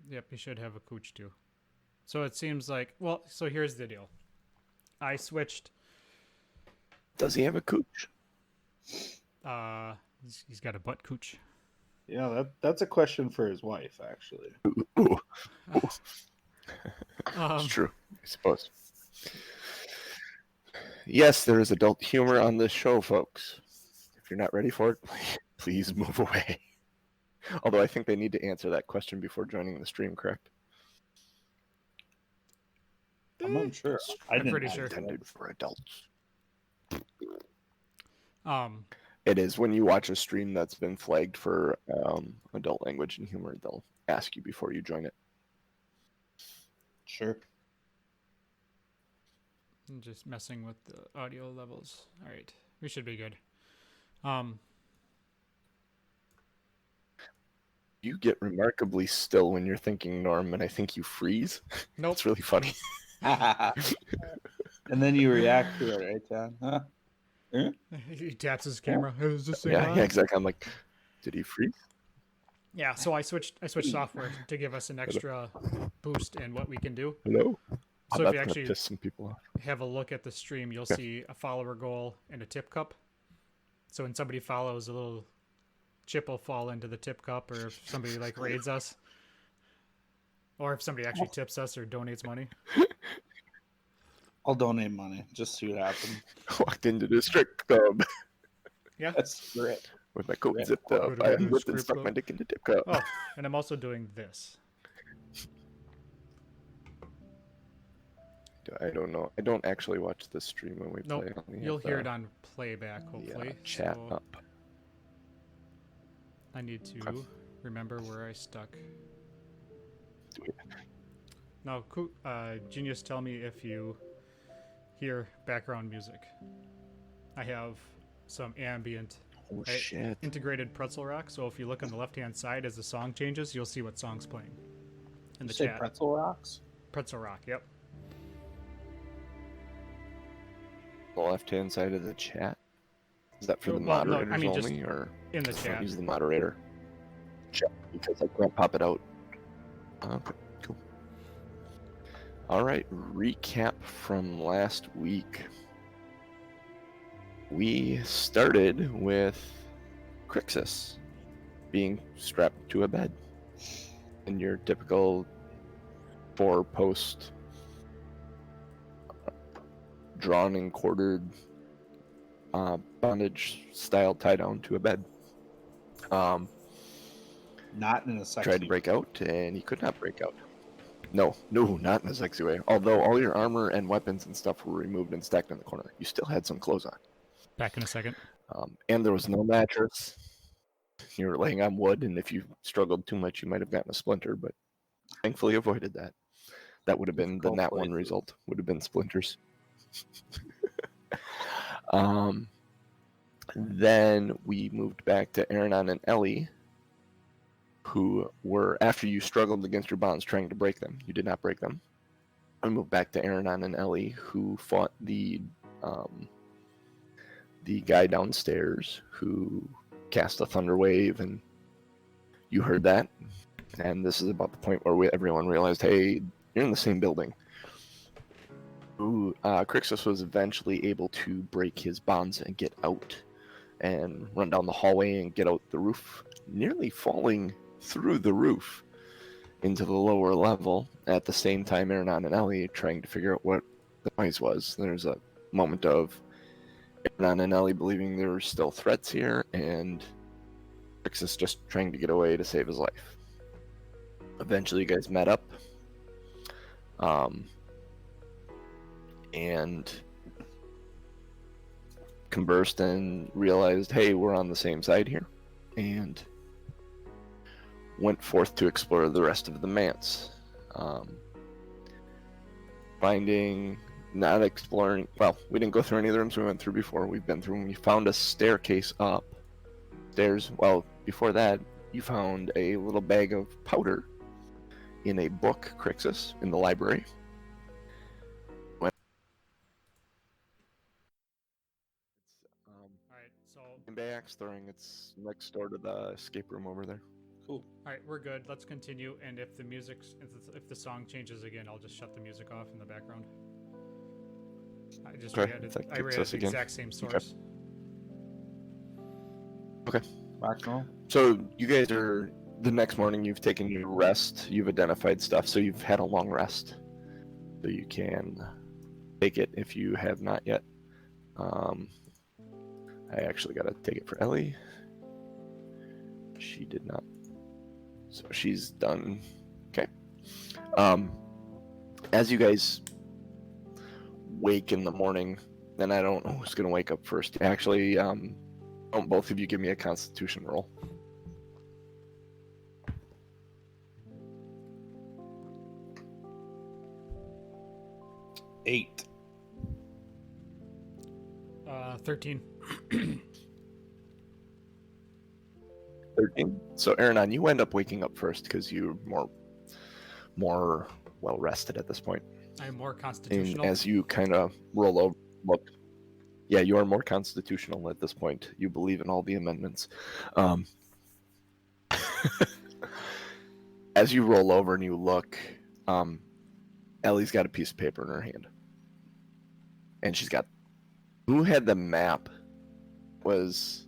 Yep, he should have a cooch too. So it seems like, well, so here's the deal. I switched. Does he have a cooch? He's got a butt cooch. Yeah, that's a question for his wife, actually. Ooh, Um, it's true, I suppose. Yes, there is adult humor on this show, folks. If you're not ready for it, please move away. Although I think they need to answer that question before joining the stream, correct? I'm unsure. I'm pretty sure. Intended for adults. Um, It is when you watch a stream that's been flagged for adult language and humor, they'll ask you before you join it. Sure. I'm just messing with the audio levels. All right, we should be good. You get remarkably still when you're thinking, Norm, and I think you freeze. Nope. It's really funny. And then you react to it, right, John? Huh? He taps his camera. Hey, is this thing Yeah, on? yeah, exactly. I'm like, did he freeze? Yeah, so I switched software to give us an extra boost in what we can do. Hello? So if that's you gonna actually piss some people off. have a look at the stream, you'll see a follower goal and a tip cup. So when somebody follows, a little chip will fall into the tip cup, or if somebody like raids us, or if somebody actually tips us or donates money. I'll donate money. Just see what happens. Walked into the strip club Yeah. That's great. with my coat Yeah. zipped up. Go to I the whipped strip and stuck club. my dick in the tip cup. Oh, and I'm also doing this. I don't know. I don't actually watch this stream when we Nope. play. I only You'll have hear the- it on playback, the, hopefully. chat So up. I need to remember where I stuck. Now, Genius, tell me if you hear background music. I have some ambient Oh right, shit! integrated pretzel rock. So if you look on the left-hand side as the song changes, you'll see what song's playing in the Say chat. pretzel rocks? Pretzel rock, yep. The left-hand side of the chat. Is that for the Well, no, moderators I mean, just only, or in the don't chat. use the moderator chat because I can't pop it out? Okay, cool. All right, recap from last week. We started with Krixis being strapped to a bed in your typical four-post drawn and quartered bondage style tie down to a bed. Not in a sexy Tried to break out and he could not break out. No, not in a sexy way. Although all your armor and weapons and stuff were removed and stacked in the corner, you still had some clothes on. Back in a second. And there was no mattress. You were laying on wood, and if you struggled too much, you might have gotten a splinter, but thankfully avoided that. That would have been the nat one result, would have been splinters. Then we moved back to Aronan and Elly, who were, after you struggled against your bonds trying to break them, you did not break them. We moved back to Aronan and Elly, who fought the guy downstairs who cast a thunder wave, and you heard that. And this is about the point where everyone realized, hey, you're in the same building. Krixis was eventually able to break his bonds and get out and run down the hallway and get out the roof, nearly falling through the roof into the lower level. At the same time, Aronan and Elly trying to figure out what the noise was. There's a moment of Aronan and Elly believing there were still threats here, and Krixis just trying to get away to save his life. Eventually, you guys met up, and conversed and realized, hey, we're on the same side here, and went forth to explore the rest of the Manse. Not exploring, well, we didn't go through any of the rooms we went through before. We've been through, and we found a staircase up. Well, before that, you found a little bag of powder in a book, Krixis, in the library. All right, so Back, storing it's next door to the escape room over there. Cool. All right, we're good. Let's continue. And if if the song changes again, I'll just shut the music off in the background. I just Okay, read it. that I gets read us the again. exact same source. Okay. Back to So you guys are the next morning. You've taken your rest. You've identified stuff. So you've had a long rest. So you can take it if you have not yet. I actually got to take it for Ellie. She did not. So she's done. Okay. As you guys wake in the morning, and I don't know who's going to wake up first. Actually, don't both of you give me a Constitution roll. eight. 13. 13. So Aronan, you end up waking up first because you're more well rested at this point. I'm more And constitutional. as you kind of roll over, look, yeah, you are more constitutional at this point. You believe in all the amendments. As you roll over and you look, Ellie's got a piece of paper in her hand, and she's got. Who had the map? Was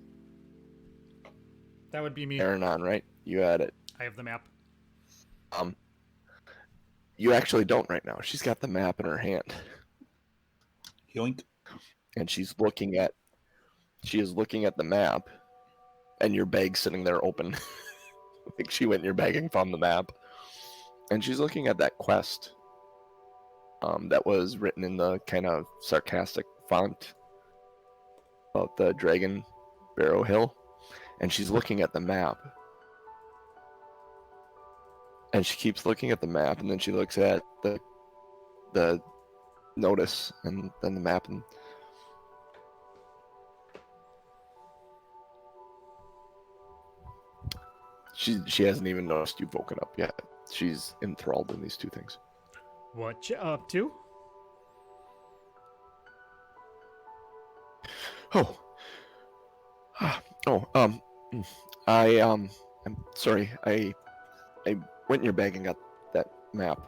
That would be me. Aronan, right? You had it. I have the map. You actually don't right now. She's got the map in her hand, Yoink. and she is looking at the map, and your bag's sitting there open. Like she went in your bag and found the map, and she's looking at that quest. That was written in the kind of sarcastic font about the Dragon Barrow Hill, and she's looking at the map. And she keeps looking at the map, and then she looks at the notice, and then the map, and she hasn't even noticed you've woken up yet. She's enthralled in these two things. What you up to? Oh, I'm sorry. I went in your bag and got that map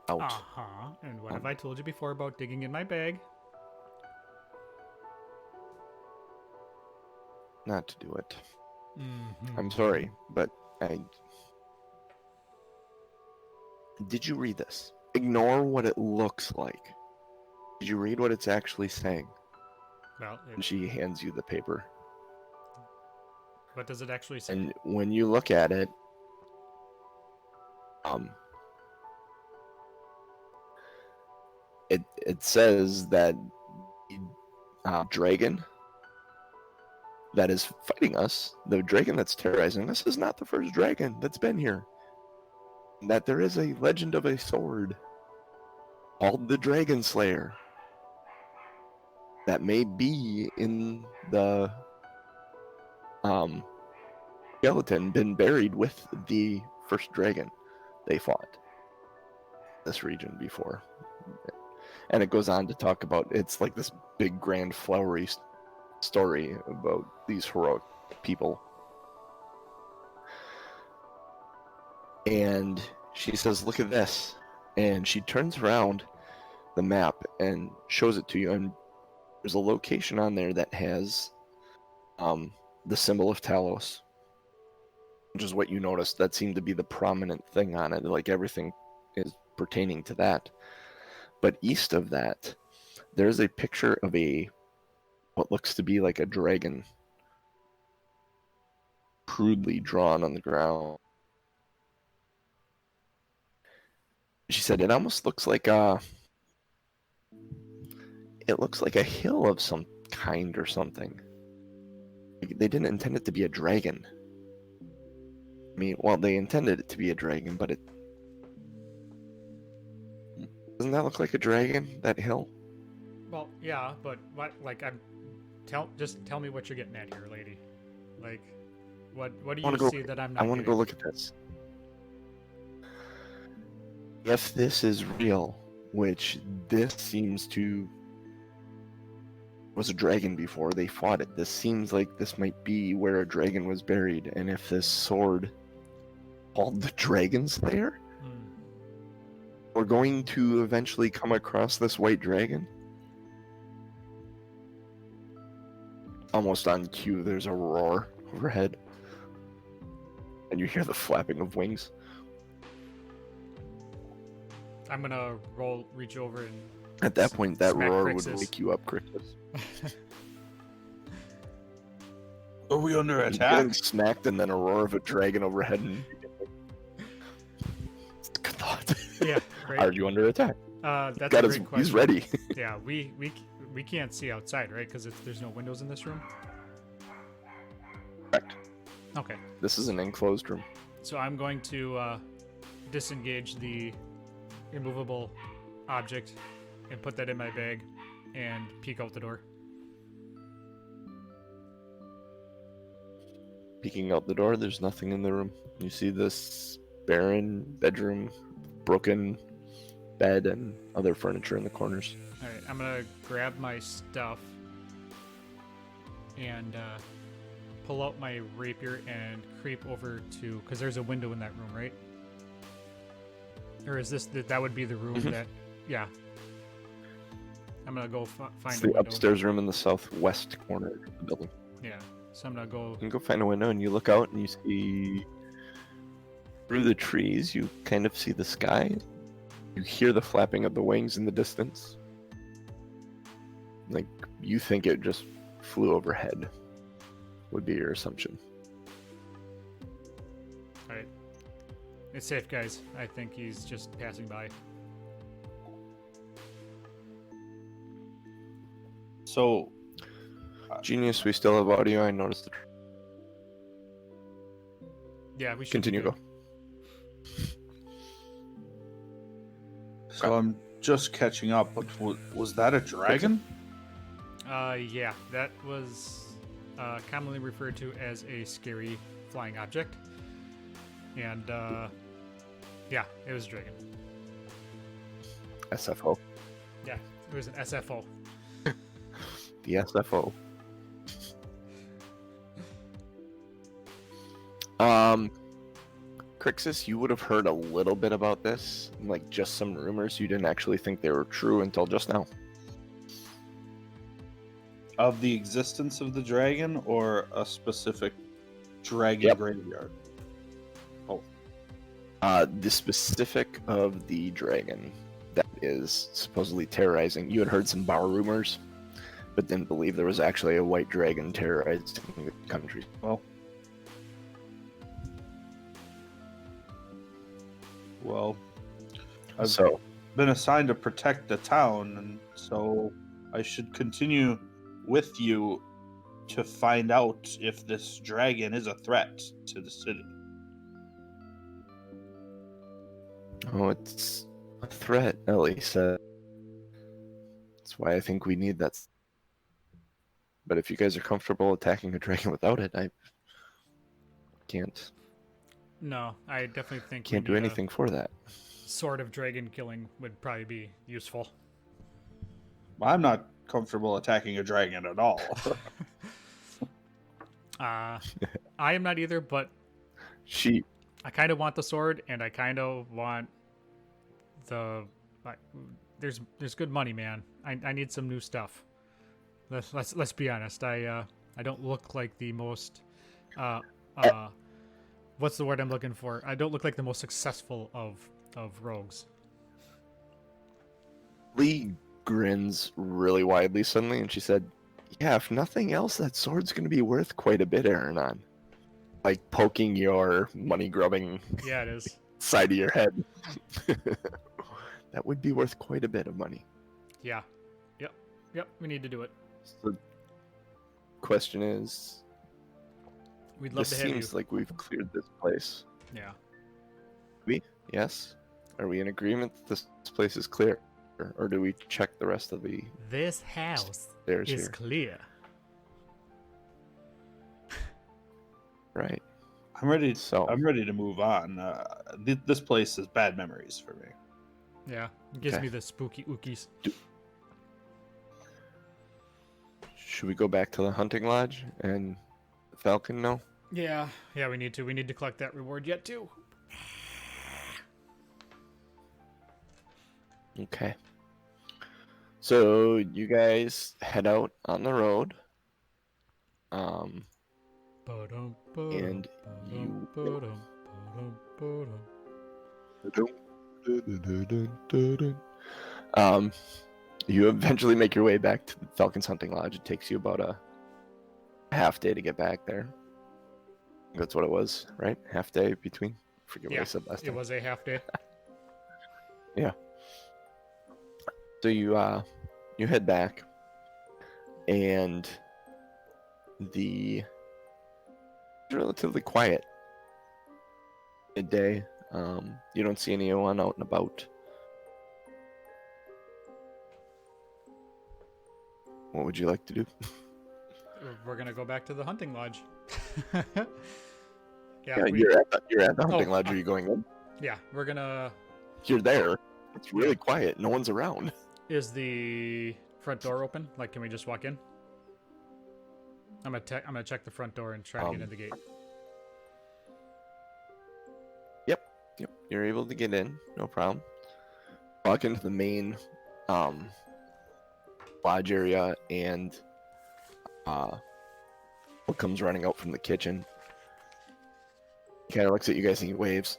out. Uh-huh. And what have I told you before about digging in my bag? Not to do it. Mm-hmm. I'm sorry, but Did you read this? Ignore what it looks like. Did you read what it's actually saying? Well, And she hands you the paper. what does it actually say? And when you look at it, it says that the dragon that is fighting us, the dragon that's terrorizing us, is not the first dragon that's been here. That there is a legend of a sword called the Dragon Slayer that may be in the skeleton, been buried with the first dragon they fought this region before. And it goes on to talk about, it's like this big grand flowery story about these heroic people. And she says, look at this. And she turns around the map and shows it to you, and there's a location on there that has the symbol of Talos, which is what you noticed. That seemed to be the prominent thing on it, like everything is pertaining to that. But east of that, there's a picture of what looks to be like a dragon crudely drawn on the ground. She said it almost looks like it looks like a hill of some kind or something. They didn't intend it to be a dragon. I mean, well, they intended it to be a dragon, but it doesn't that look like a dragon, that hill? Well, yeah, but what? Like, just tell me what you're getting at here, lady. Like, what do you see that I'm not? I want to go look at this. If this is real, which this seems to was a dragon before. They fought it. This seems like this might be where a dragon was buried. And if this sword called the Dragon's Lair, we're going to eventually come across this white dragon. Almost on cue, there's a roar overhead. And you hear the flapping of wings. I'm gonna reach over and At that point, that smack roar Krixis. would wake you up, Krixis. Are we under You're attack? getting smacked and then a roar of a dragon overhead. And... Good thought. Yeah, Are right. you under attack? That's Got a his, great question. he's ready. Yeah, we can't see outside, right? Because there's no windows in this room. Correct. Okay, This is an enclosed room. so I'm going to disengage the immovable object and put that in my bag and peek out the door. Peeking out the door, there's nothing in the room. You see this barren bedroom, broken bed, and other furniture in the corners. All right, I'm gonna grab my stuff and pull out my rapier and creep over to, because there's a window in that room, right? Or is this that would be the room Mhm. that? Yeah. I'm gonna go find It's a the window. upstairs room in the southwest corner of the building. Yeah. So I'm gonna go. You can go find a window and you look out and you see through the trees, you kind of see the sky. You hear the flapping of the wings in the distance. Like, you think it just flew overhead, would be your assumption. All right. It's safe, guys. I think he's just passing by. So, Genius, we still have audio. I noticed the... Yeah, we should Continue, be go. so I'm just catching up. But was that a dragon? Yeah, that was commonly referred to as a scary flying object. And yeah, it was a dragon. SFO. Yeah, it was an SFO. The SFO. Krixis, you would have heard a little bit about this, like just some rumors. You didn't actually think they were true until just now. Of the existence of the dragon or a specific dragon Yep. graveyard? The specific of the dragon that is supposedly terrorizing. You had heard some bar rumors, but didn't believe there was actually a white dragon terrorizing the country. Well, I've So, been assigned to protect the town, and so I should continue with you to find out if this dragon is a threat to the city. oh, it's a threat, Ellie said. That's why I think we need that. But if you guys are comfortable attacking a dragon without it, I can't No, I definitely think we do need a anything for that. Sword of dragon killing would probably be useful. I'm not comfortable attacking a dragon at all. I am not either, but She I kind of want the sword, and I kind of want the. There's good money, man. I need some new stuff. Let's be honest. I don't look like the most. What's the word I'm looking for? I don't look like the most successful of rogues. Lee grins really widely suddenly, and she said, "Yeah, if nothing else, that sword's going to be worth quite a bit, Aronan." Like poking your money-grubbing Yeah, it is. side of your head. That would be worth quite a bit of money. Yeah. Yep. We need to do it. So, question is, We'd love this to have seems you. like we've cleared this place. Yeah. Yes? Are we in agreement that this place is clear? Or do we check the rest of the This house stairs is here? clear. Right. I'm ready. So- I'm ready to move on. This place has bad memories for me. Yeah. It gives Okay. me the spooky ookies. should we go back to the hunting lodge and Falcon know? Yeah, we need to. We need to collect that reward yet too. Okay. So you guys head out on the road. And you you eventually make your way back to Falcon's hunting lodge. It takes you about a half day to get back there. That's what it was, right? Half day between. Forget what I said last time. It was a half day. Yeah. So you head back, and it's relatively quiet midday. You don't see anyone out and about. What would you like to do? We're gonna go back to the hunting lodge. You're at the hunting lodge. Are you going in? Yeah, we're gonna. You're there. It's really quiet. No one's around. Is the front door open? Like, can we just walk in? I'm gonna check the front door and try to get in the gate. Yep. You're able to get in. No problem. Walk into the main lodge area, and what comes running out from the kitchen kind of looks at you guys and he waves.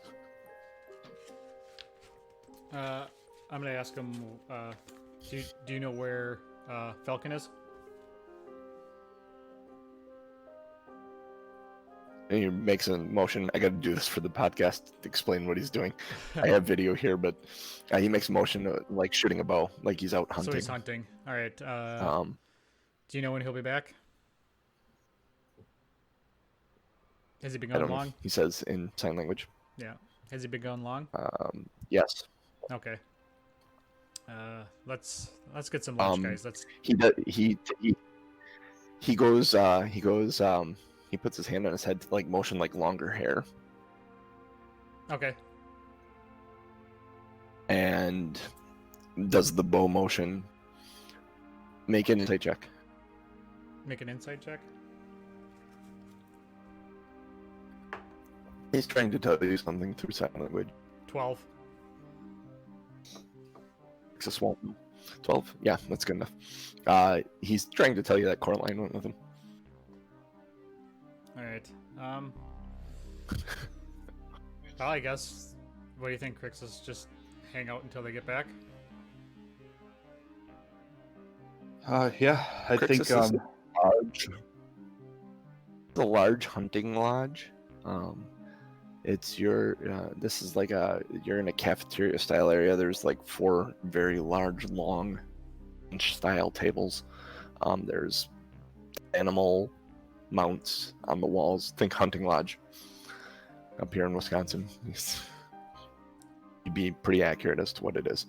I'm gonna ask him. Do you know where Falcon is? And he makes a motion. I got to do this for the podcast to explain what he's doing. I have video here, but he makes a motion like shooting a bow, like he's out hunting. So he's hunting. All right. Do you know when he'll be back? Has he been gone long? He says in sign language. Yeah. Has he been gone long? Yes. Okay. Let's get some lunch, guys. He puts his hand on his head to like motion like longer hair. Okay. And does the bow motion. Make an insight check. Make an insight check. He's trying to tell you something through sign language. 12. It's a swamp. 12? Yeah, that's good enough. He's trying to tell you that Coraline went with him. Alright. Well, I guess. What do you think, Krixis? Just hang out until they get back? Yeah, I think Krixis is a large hunting lodge. It's this is like you're in a cafeteria style area. There's like 4 very large, long bench style tables. There's animal mounts on the walls. Think hunting lodge up here in Wisconsin. You'd be pretty accurate as to what it is.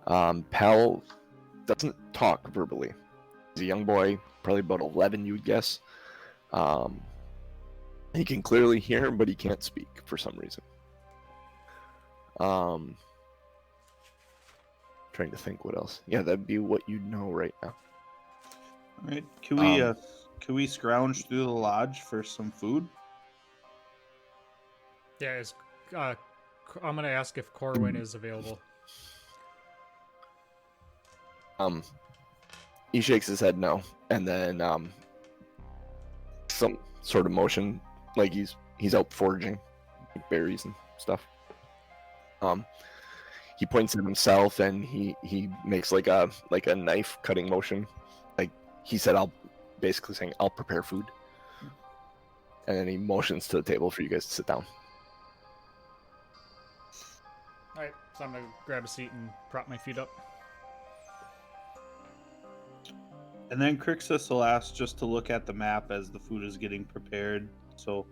Pal doesn't talk verbally. He's a young boy, probably about 11, you'd guess. He can clearly hear, but he can't speak for some reason. Trying to think what else. Yeah, that'd be what you know right now. All right, can we scrounge through the lodge for some food? Yeah, I'm gonna ask if Corwin is available. He shakes his head no, and then some sort of motion, like he's out foraging berries and stuff. He points at himself and he makes like a knife cutting motion, like he said, basically saying I'll prepare food, and then he motions to the table for you guys to sit down. All right, so I'm gonna grab a seat and prop my feet up. And then Krixis will ask just to look at the map as the food is getting prepared, so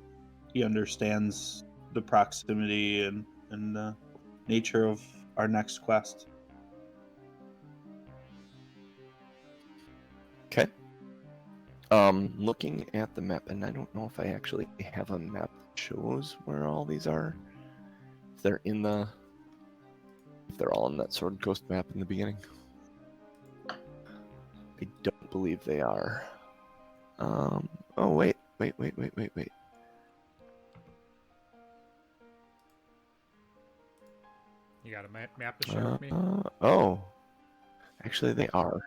he understands the proximity and the nature of our next quest. Okay. Looking at the map, and I don't know if I actually have a map that shows where all these are. If they're all in that Sword Coast map in the beginning. I don't believe they are. Oh wait. You got a map to share with me? Oh, actually they are.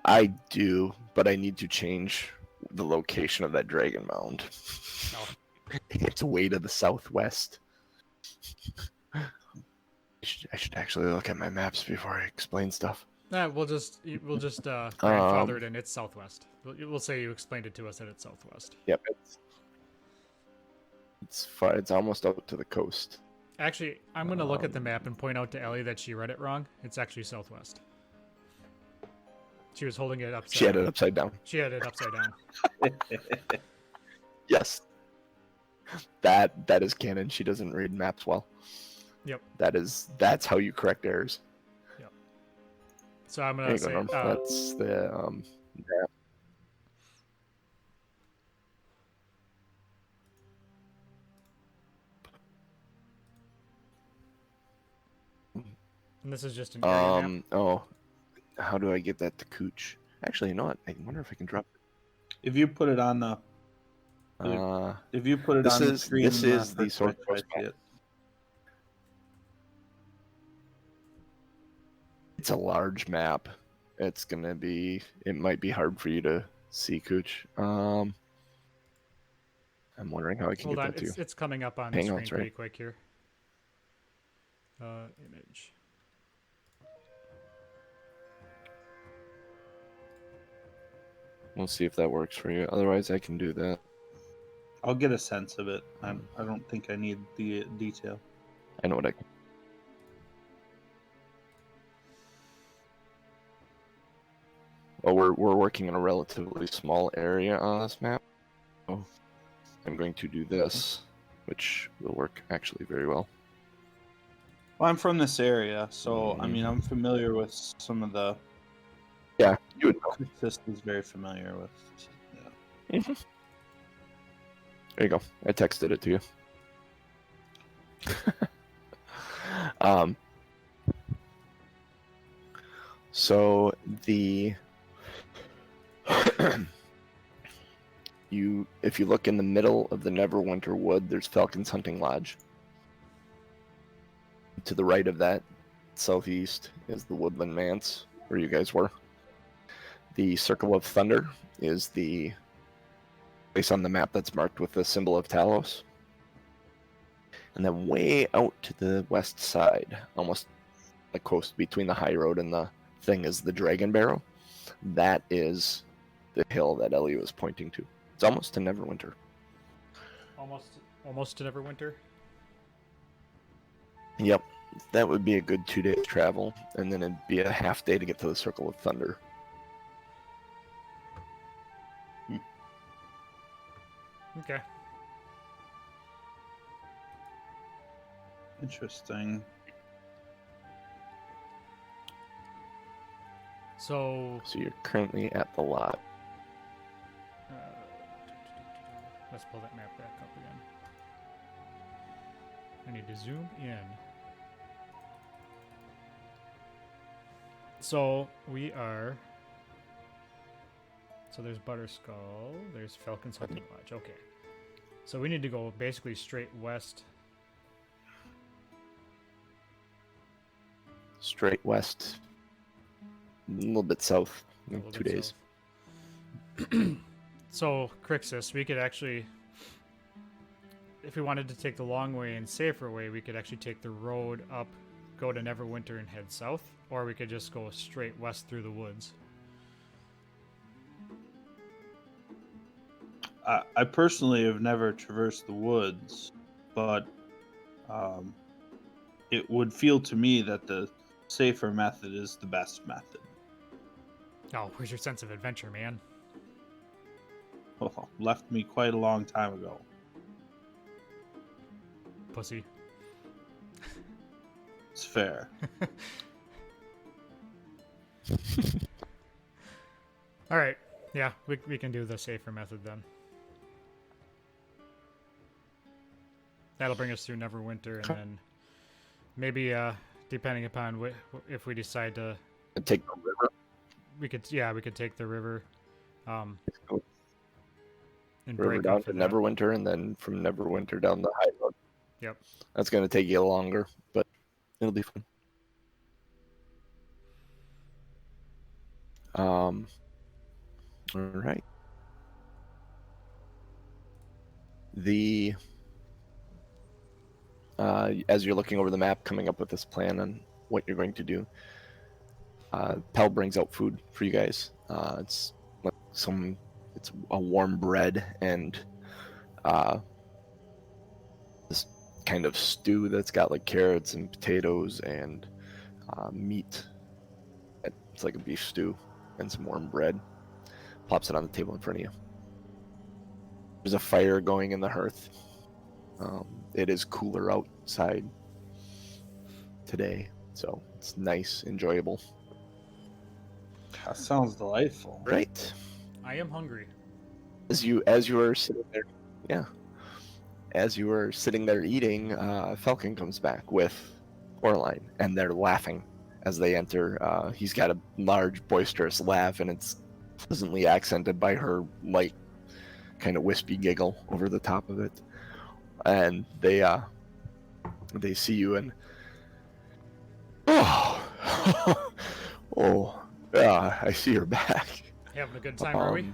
I do, but I need to change the location of that dragon mound. Oh. It's way to the southwest. I should actually look at my maps before I explain stuff. Nah, we'll just grandfather it in. It's southwest. We'll say you explained it to us that it's southwest. Yep, it's far. It's almost out to the coast. Actually, I'm gonna look at the map and point out to Ellie that she read it wrong. It's actually southwest. She was holding it upside. She had it upside down. She had it upside down. Yes, that is canon. She doesn't read maps well. Yep. That's how you correct errors. Yep. So I'm gonna say that's the map. And this is just an area map. Oh, how do I get that to Cooch? Actually, you know what? I wonder if I can drop it. If you put it on the, if you put it on the screen, this is the source map. It's a large map. It might be hard for you to see, Cooch. I'm wondering how I can Hold get on, that to you. it's coming up on the screen Hangouts, pretty right? quick here. Image. We'll see if that works for you. Otherwise, I can do that. I'll get a sense of it. I don't think I need the detail. I know what I can. Well, we're working in a relatively small area on this map. So I'm going to do this, which will work actually very well. Well, I'm from this area, so I mean I'm familiar with some of the. Yeah, you would know. Krixis is very familiar with. Yeah. There you go. I texted it to you. So if you look in the middle of the Neverwinter wood, there's Falcon's Hunting Lodge. To the right of that, southeast, is the Woodland Manse, where you guys were. The Circle of Thunder is the place on the map that's marked with the symbol of Talos. And then way out to the west side, almost the coast between the high road and the thing, is the Dragon Barrow. That is the hill that Ellie was pointing to. It's almost to Neverwinter. Almost to Neverwinter. Yep, that would be a good 2 days travel, and then it'd be a half day to get to the Circle of Thunder. Okay. Interesting. So you're currently at the lot. Let's pull that map back up again. I need to zoom in. So we are. So there's Butterskull. There's Falcon's Hunting Lodge. Okay. So we need to go basically straight west. Straight west. A little bit south. 2 days. So, Krixis, we could actually, if we wanted to take the long way and safer way, we could actually take the road up, go to Neverwinter and head south, or we could just go straight west through the woods. I personally have never traversed the woods, but it would feel to me that the safer method is the best method. Oh, where's your sense of adventure, man? Oh, left me quite a long time ago. Pussy. It's fair. All right. Yeah, we can do the safer method then. That'll bring us through Neverwinter, and then maybe, depending upon if we decide to And take the river. we could take the river. And River break down off to of that. Neverwinter, and then from Neverwinter down the high road. Yep. That's going to take you longer, but it'll be fun. All right. As you're looking over the map, coming up with this plan on what you're going to do, Pell brings out food for you guys. It's a warm bread and this kind of stew that's got like carrots and potatoes and meat. It's like a beef stew and some warm bread. Plops it on the table in front of you. There's a fire going in the hearth. It is cooler outside today, so it's nice, enjoyable. That sounds delightful. Right. I am hungry. As you are sitting there, yeah. As you are sitting there eating, Falcon comes back with Coraline, and they're laughing as they enter. He's got a large, boisterous laugh, and it's pleasantly accented by her light, kind of wispy giggle over the top of it. And they see you and I see you're back. Having a good time, are we?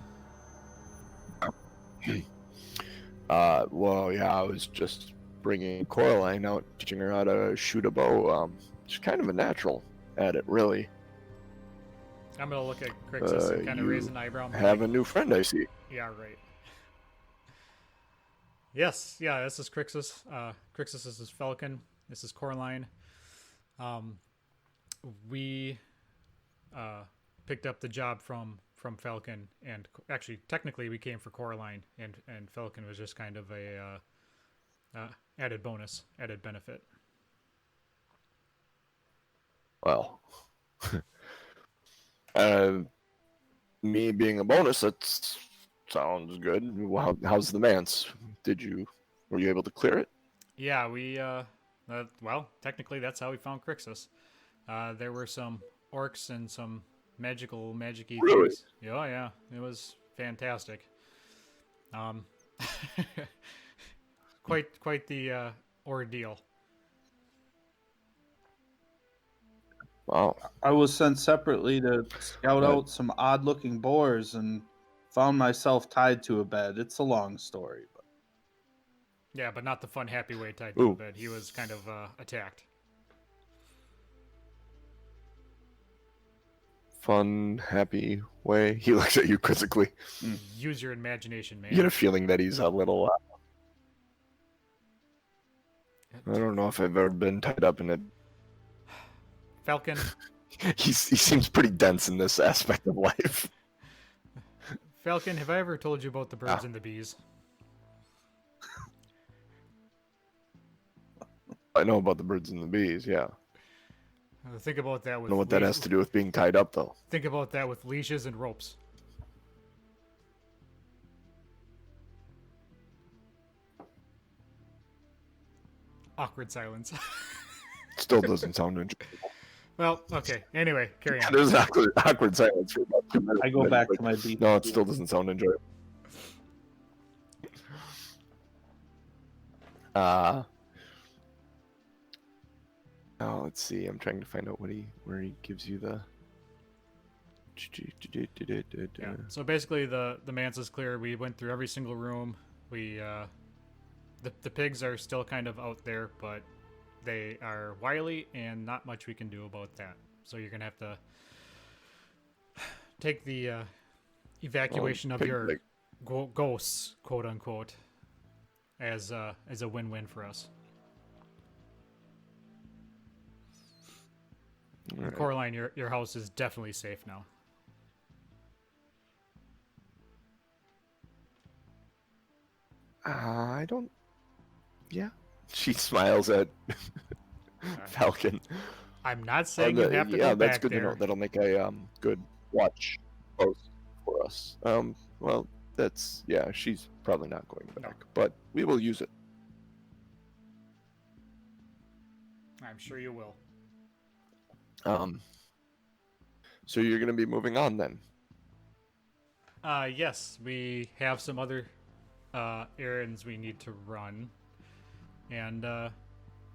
Well, yeah, I was just bringing Coraline out, teaching her how to shoot a bow. She's kind of a natural at it, really. I'm gonna look at Krixis and kind of raise an eyebrow. Have a new friend, I see. Yeah, right. Yes, yeah, this is Krixis. Krixis, this is Falcon. This is Coraline. We picked up the job from Falcon, and actually, technically, we came for Coraline, and Falcon was just kind of a added bonus, added benefit. Well, me being a bonus, that sounds good. How's the Manse? Were you able to clear it? Yeah, we well, technically, that's how we found Krixis. There were some orcs and some magic-y Really? things. Oh yeah, it was fantastic. Quite the ordeal. Wow. I was sent separately to scout out some odd-looking boars and found myself tied to a bed. It's a long story, but Yeah, but not the fun, happy way tied to Ooh. a bed. He was kind of attacked. Fun, happy way. He looks at you quizzically. Use your imagination, man. You get a feeling that he's a little. I don't know if I've ever been tied up in it. Falcon. He seems pretty dense in this aspect of life. Falcon, have I ever told you about the birds and the bees? I know about the birds and the bees, yeah. Think about that I with. don't know what that has to do with being tied up, though. Think about that with leashes and ropes. Awkward silence. Still doesn't sound enjoyable. Well, okay. Anyway, carry on. There's awkward silence for about 2 minutes. I go back to my beef. No, it still doesn't sound enjoyable. Oh, let's see. I'm trying to find out where he gives you the. Yeah. So basically, the manse is clear. We went through every single room. We the pigs are still kind of out there, but they are wily, and not much we can do about that. So you're gonna have to take the evacuation of your ghosts, quote unquote, as a win-win for us. Right. Coraline, your house is definitely safe now. I don't. Yeah. She smiles at Falcon. I'm not saying you have to go that's back good there. to know. That'll make a good watch post for us. Well, she's probably not going back, but we will use it. I'm sure you will. So you're going to be moving on then. Yes, we have some other errands we need to run, and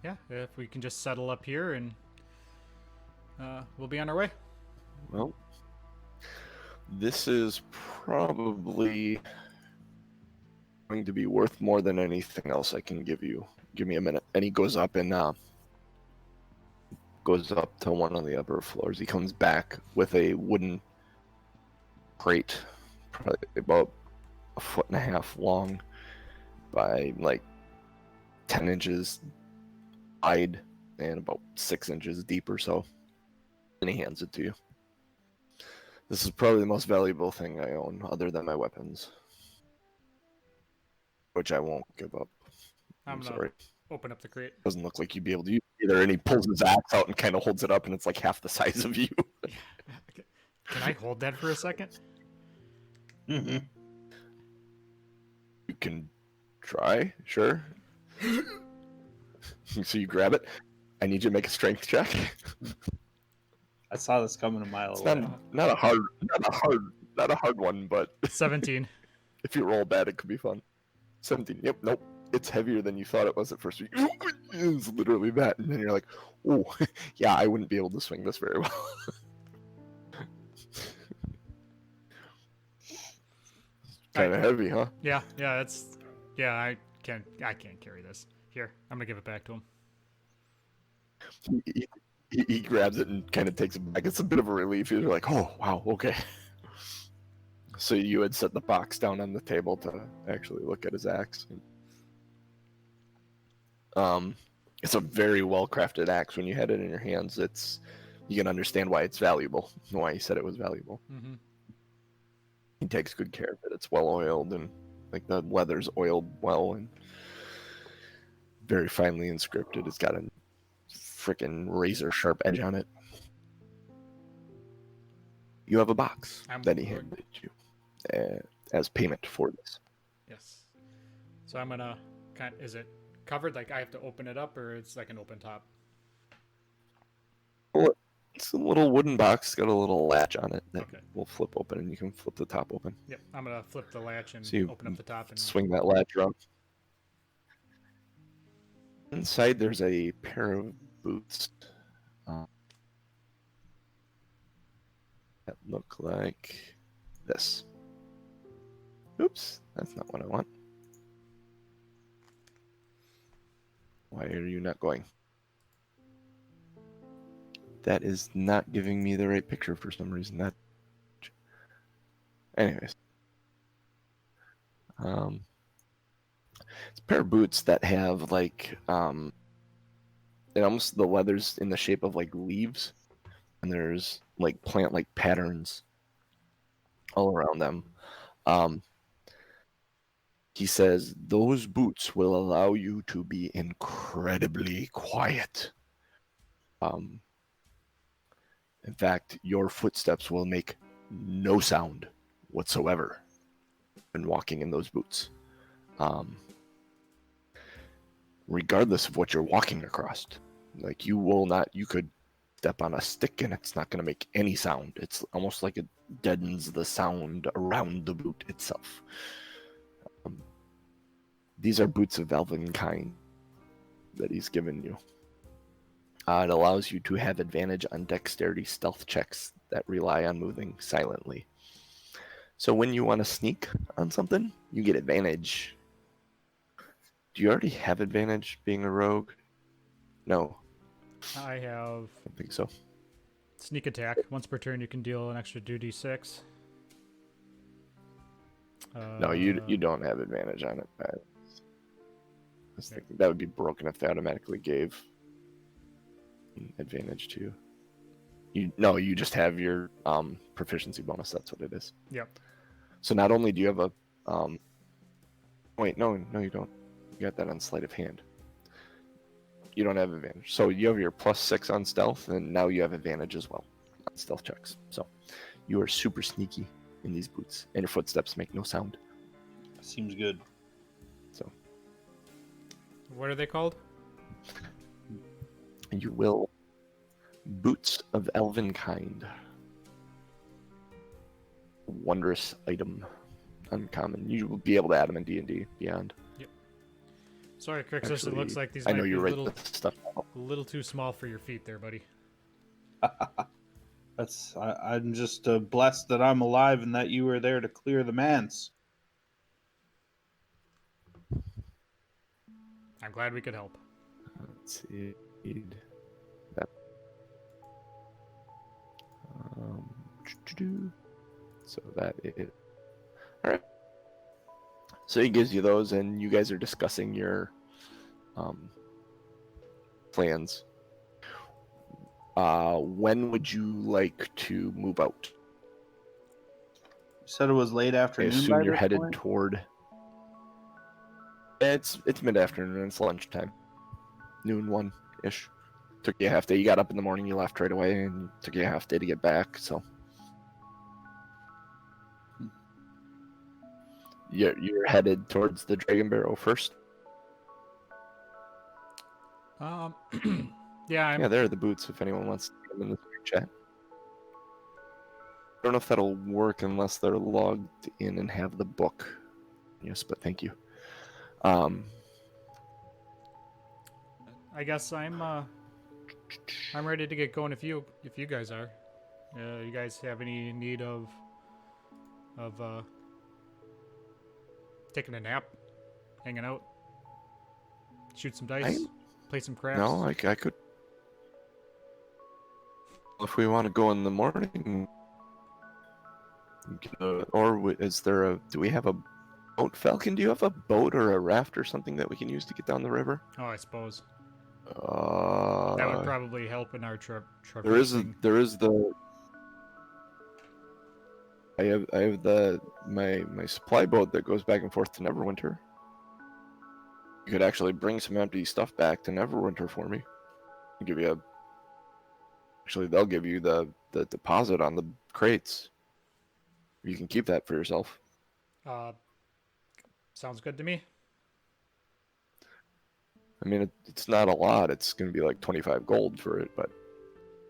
yeah, if we can just settle up here and we'll be on our way. Well, this is probably going to be worth more than anything else I can give you. Give me a minute. And he goes up and goes up to one of the upper floors. He comes back with a wooden crate, probably about 1.5 feet long by like 10 inches wide and about 6 inches deep or so. And he hands it to you. This is probably the most valuable thing I own, other than my weapons, which I won't give up. I'm gonna sorry. open up the crate. Doesn't look like you'd be able to use it either. And he pulls his axe out and kind of holds it up, and it's like half the size of you. Can I hold that for a second? Mm-hmm. You can try, sure. So you grab it. I need you to make a strength check. I saw this coming a mile It's away. not a hard one, but 17. if you roll bad, it could be fun. 17. Yep. Nope. It's heavier than you thought it was at first. It's literally that, and then you're like, "Oh, yeah, I wouldn't be able to swing this very well." Kind of heavy, huh? Yeah, I can't carry this. Here, I'm gonna give it back to him. He grabs it and kind of takes it back. It's a bit of a relief. You're like, "Oh, wow, okay." So you had set the box down on the table to actually look at his axe. It's a very well crafted axe. When you had it in your hands, you can understand why it's valuable, why he said it was valuable. Mm-hmm. He takes good care of it. It's well oiled, and like the leather's oiled well and very finely inscripted. It's got a freaking razor sharp edge on it. You have a box that he handed you as payment for this. Yes. So I'm gonna is it covered? Like I have to open it up, or it's like an open top? Well, it's a little wooden box. It's got a little latch on it that will flip open, and you can flip the top open. Yep. I'm gonna flip the latch and open up the top and swing that latch around. Inside, there's a pair of boots that look like this. Oops, that's not what I want. Why are you not going? That is not giving me the right picture for some reason. Anyways. It's a pair of boots that have like and almost the leather's in the shape of like leaves, and there's like plant like patterns all around them. He says those boots will allow you to be incredibly quiet. In fact, your footsteps will make no sound whatsoever when walking in those boots. Regardless of what you're walking across. Like you could step on a stick and it's not going to make any sound. It's almost like it deadens the sound around the boot itself. These are boots of elven kind that he's given you. It allows you to have advantage on dexterity stealth checks that rely on moving silently. So when you want to sneak on something, you get advantage. Do you already have advantage being a rogue? No. I have. I don't think so. Sneak attack. Once per turn, you can deal an extra 2d6. No, you don't have advantage on it. I was thinking that would be broken if they automatically gave advantage to you. You just have your proficiency bonus. That's what it is. Yep. So not only do you have a wait, no, you don't. You got that on sleight of hand. You don't have advantage. So you have your +6 on stealth, and now you have advantage as well on stealth checks. So you are super sneaky in these boots, and your footsteps make no sound. Seems good. So what are they called? You will boots of elven kind. wondrous item, uncommon. You will be able to add them in D&D Beyond. Sorry, Krixis, Actually, it looks like these I might know be you a write little, this stuff out. too small for your feet there, buddy. I'm just blessed that I'm alive and that you were there to clear the Manse. I'm glad we could help. Let's see. That. So that is. All right. So he gives you those, and you guys are discussing your plans. When would you like to move out? You said it was late I afternoon. assume by you're this headed point? toward. It's mid-afternoon. It's lunchtime, noon 1-ish. Took you a half day. You got up in the morning. You left right away, and took you a half day to get back. So you're headed towards the Dragon Barrow first. Yeah, Yeah, there are the boots. If anyone wants to get them in the chat. I don't know if that'll work unless they're logged in and have the book. Yes, but thank you. I guess I'm ready to get going if you guys are. You guys have any need of taking a nap, hanging out, shoot some dice, play some crafts? No, I could. If we want to go in the morning, or is there a? Do we have a boat, Falcon? Do you have a boat or a raft or something that we can use to get down the river? Oh, I suppose that would probably help in our trip. There is the. I have my supply boat that goes back and forth to Neverwinter. You could actually bring some empty stuff back to Neverwinter for me. I'll give you actually, they'll give you the deposit on the crates. You can keep that for yourself. Sounds good to me. I mean, it's not a lot. It's going to be like 25 gold for it, but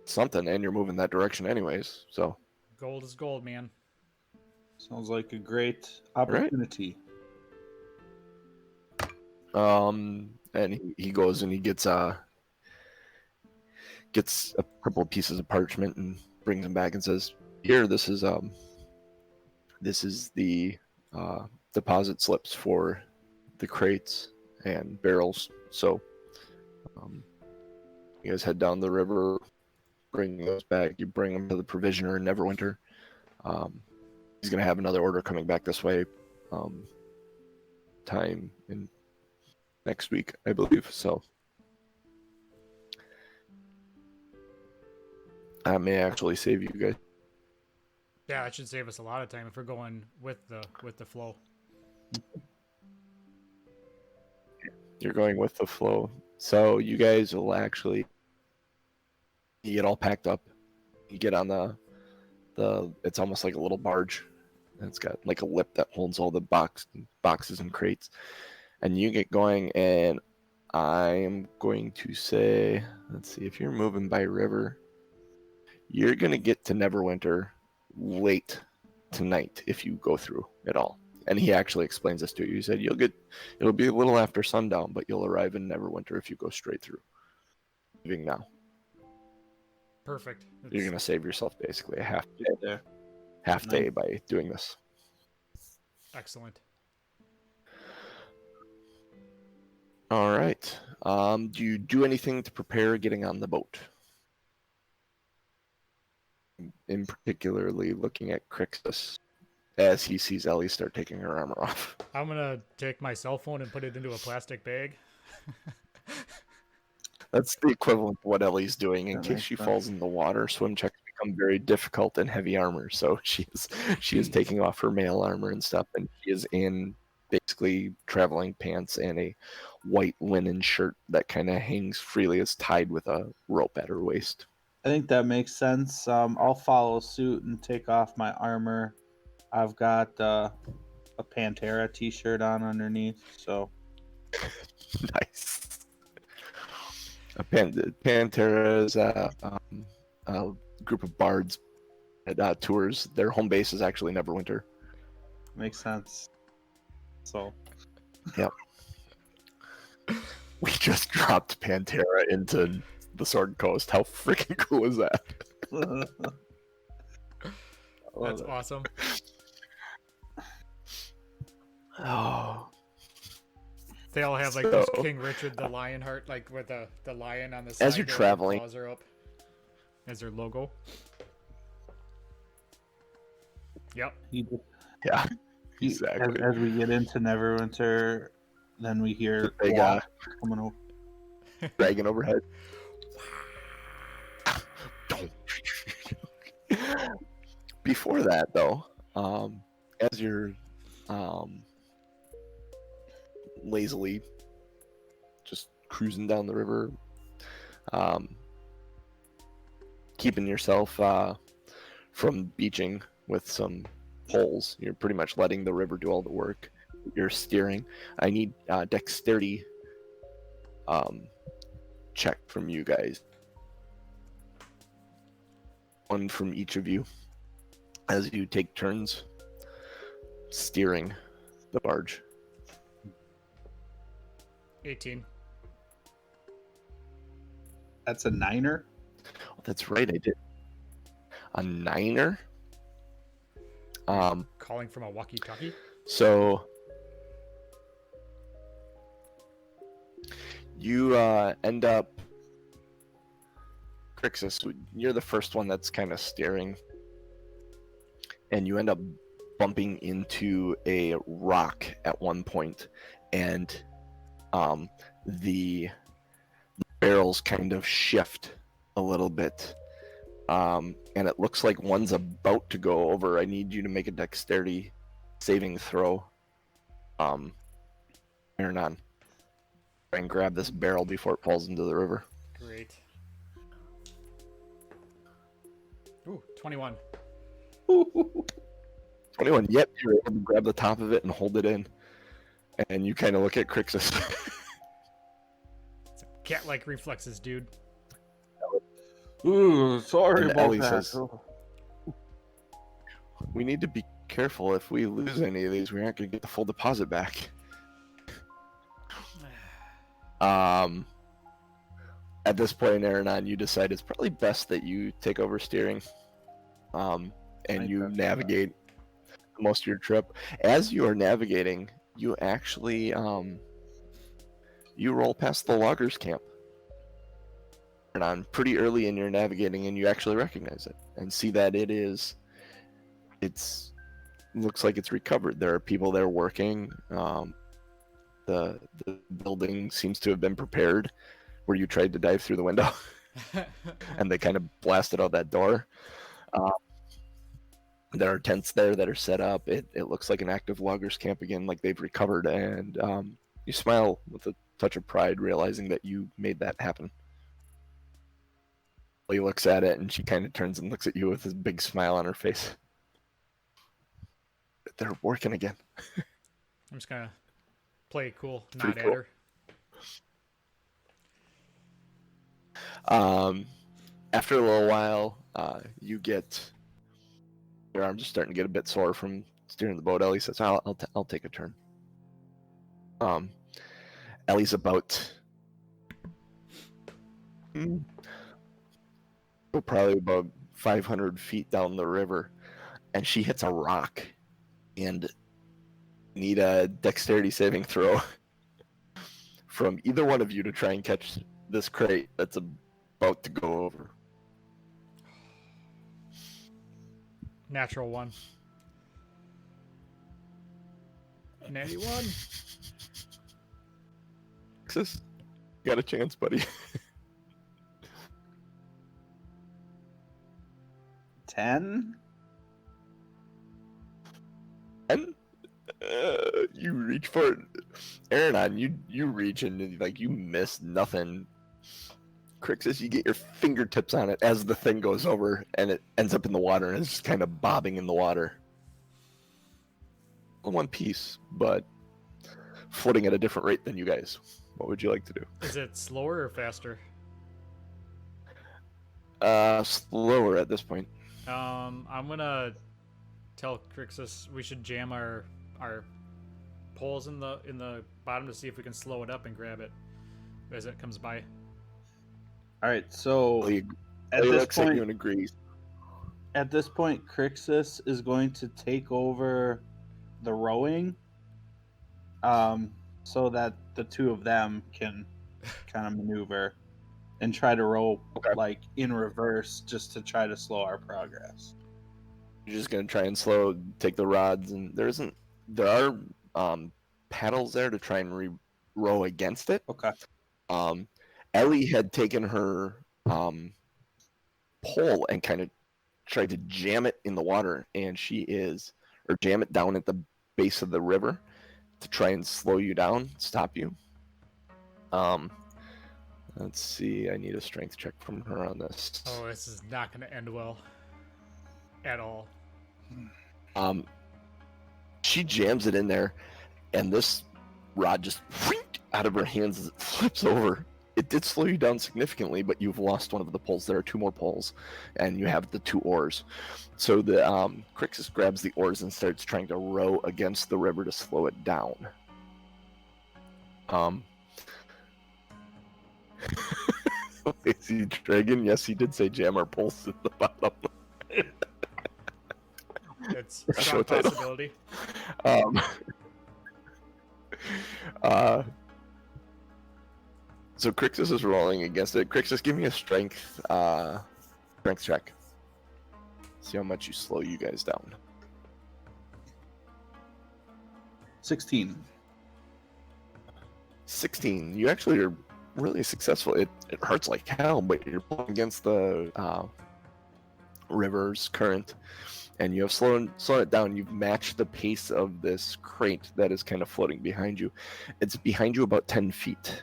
it's something, and you're moving that direction anyways. So gold is gold, man. Sounds like a great opportunity. Right. And he goes and he gets a couple of pieces of parchment and brings them back and says, "Here, this is the deposit slips for the crates and barrels. So, you guys head down the river, bring those back. You bring them to the provisioner in Neverwinter. He's gonna have another order coming back this way, time in next week, I believe. So, I may actually save you guys. Yeah, that should save us a lot of time if we're going with the flow. You're going with the flow. So you guys will actually, you get all packed up. You get on the it's almost like a little barge. And it's got like a lip that holds all the boxes and crates. And you get going, and I'm going to say, let's see, if you're moving by river, you're going to get to Neverwinter late tonight if you go through it all. And he actually explains this to you. He said it'll be a little after sundown, but you'll arrive in Neverwinter if you go straight through. Leaving now. Perfect. You're gonna save yourself basically a half day by doing this. Excellent. All right. Do you do anything to prepare getting on the boat? In particularly looking at Krixis as he sees Elly start taking her armor off. I'm gonna take my cell phone and put it into a plastic bag. That's the equivalent of what Ellie's doing. In That case makes she sense. falls in the water, swim checks become very difficult in heavy armor. So she is taking off her mail armor and stuff, and she is in basically traveling pants and a white linen shirt that kind of hangs freely, is tied with a rope at her waist. I think that makes sense. I'll follow suit and take off my armor. I've got a Pantera t-shirt on underneath, so Nice. Pantera is a group of bards tours. Their home base is actually Neverwinter. Makes sense. So, Yep. We just dropped Pantera into the Sword Coast. How freaking cool is that? That's awesome. Oh. They all have like those King Richard the Lionheart, like with the lion on the side. As you're there, traveling, their claws are up as their logo. Yep. Yeah. Exactly. As we get into Neverwinter, then we hear Big coming over. dragon overhead. Before that, though, as you're lazily just cruising down the river, keeping yourself from beaching with some poles, you're pretty much letting the river do all the work. You're steering. I need dexterity check from you guys. One from each of you as you take turns steering the barge. 18. That's a 9er? Oh, that's right, I did. A 9er? Calling from a walkie-talkie? So you end up, Krixis, you're the first one that's kind of steering, and you end up bumping into a rock at one point, and the barrels kind of shift a little bit, and it looks like one's about to go over. I need you to make a dexterity saving throw, Aronan. Try and grab this barrel before it falls into the river. Great. Ooh, 21. 21. Yep, you're able to grab the top of it and hold it in. And you kind of look at Krixis. Cat-like reflexes, dude. Ooh, sorry And about Ellie that. says, we need to be careful. If we lose any of these, we aren't going to get the full deposit back. At this point, Aronan, you decide it's probably best that you take over steering, and you navigate most of your trip. As you are navigating, you actually you roll past the loggers camp, and pretty early in your navigating, and you actually recognize it and see that it's looks like it's recovered. There are people there working. The building seems to have been repaired where you tried to dive through the window and they kind of blasted out that door. There are tents there that are set up. It looks like an active loggers camp again, like they've recovered, and you smile with a touch of pride, realizing that you made that happen. He looks at it and she kind of turns and looks at you with this big smile on her face. They're working again. I'm just gonna play it cool, Pretty not cool. at her. After a little while, you get your arms are starting to get a bit sore from steering the boat. Ellie says, "I'll take a turn." Ellie's about probably about 500 feet down the river, and she hits a rock, and need a dexterity saving throw from either one of you to try and catch this crate that's about to go over. Natural 1. Natty 1. Krixis, you got a chance, buddy. 10? And you reach for it. Aronan, you reach and like you miss nothing. Krixis, you get your fingertips on it as the thing goes over and it ends up in the water and it's just kind of bobbing in the water. In one piece, but floating at a different rate than you guys. What would you like to do? Is it slower or faster? Slower at this point. I'm gonna tell Krixis we should jam our poles in the bottom to see if we can slow it up and grab it as it comes by. All right, so He at this looks at you point, and agrees. Crixus is going to take over the rowing, so that the two of them can kind of maneuver and try to row Okay. like in reverse, just to try to slow our progress. You're just gonna try and take the rods, and there are paddles there to try and row against it. Okay. Ellie had taken her pole and kind of tried to jam it in the water, and jam it down at the base of the river to try and slow you down, stop you. Let's see. I need a strength check from her on this. Oh, this is not going to end well at all. She jams it in there, and this rod just out of her hands as it flips over. It did slow you down significantly, but you've lost one of the poles. There are 2 more poles, and you have the 2 oars. So the Krixis grabs the oars and starts trying to row against the river to slow it down. Lazy Dragon, yes, he did say jam our poles at the bottom. It's a strong possibility. So Krixis is rolling against it. Krixis, give me a strength check. See how much you slow you guys down. 16. 16. You actually are really successful. It hurts like hell, but you're pulling against the river's current, and you have slowed it down. You've matched the pace of this crate that is kind of floating behind you. It's behind you about 10 feet.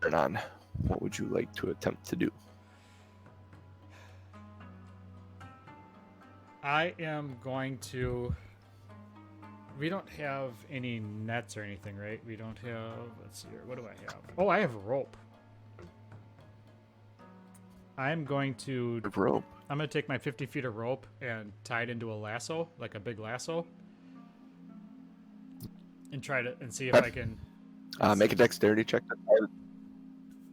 Aronan, what would you like to attempt to do? I am going to... We don't have any nets or anything, right? We don't have... Let's see here. What do I have? Oh, I have a rope. I'm going to... Rope. I'm going to take my 50 feet of rope and tie it into a lasso, like a big lasso. And try to... And see if I can... Make a dexterity check.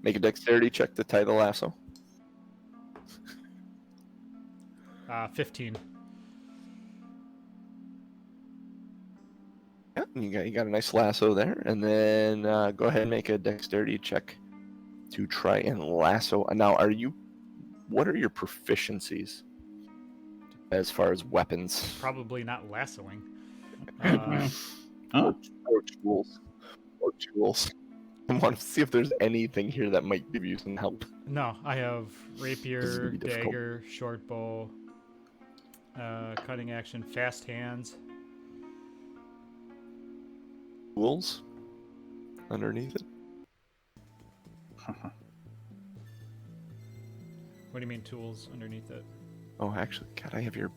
Make a dexterity check to tie the lasso. 15. Yeah, you got a nice lasso there, and then go ahead and make a dexterity check to try and lasso. Now, what are your proficiencies as far as weapons? Probably not lassoing. Or tools. I want to see if there's anything here that might give you some help. No, I have rapier, This is gonna be difficult. dagger, short bow, cutting action, fast hands. Tools underneath it. What do you mean tools underneath it? Oh, actually, God, I have your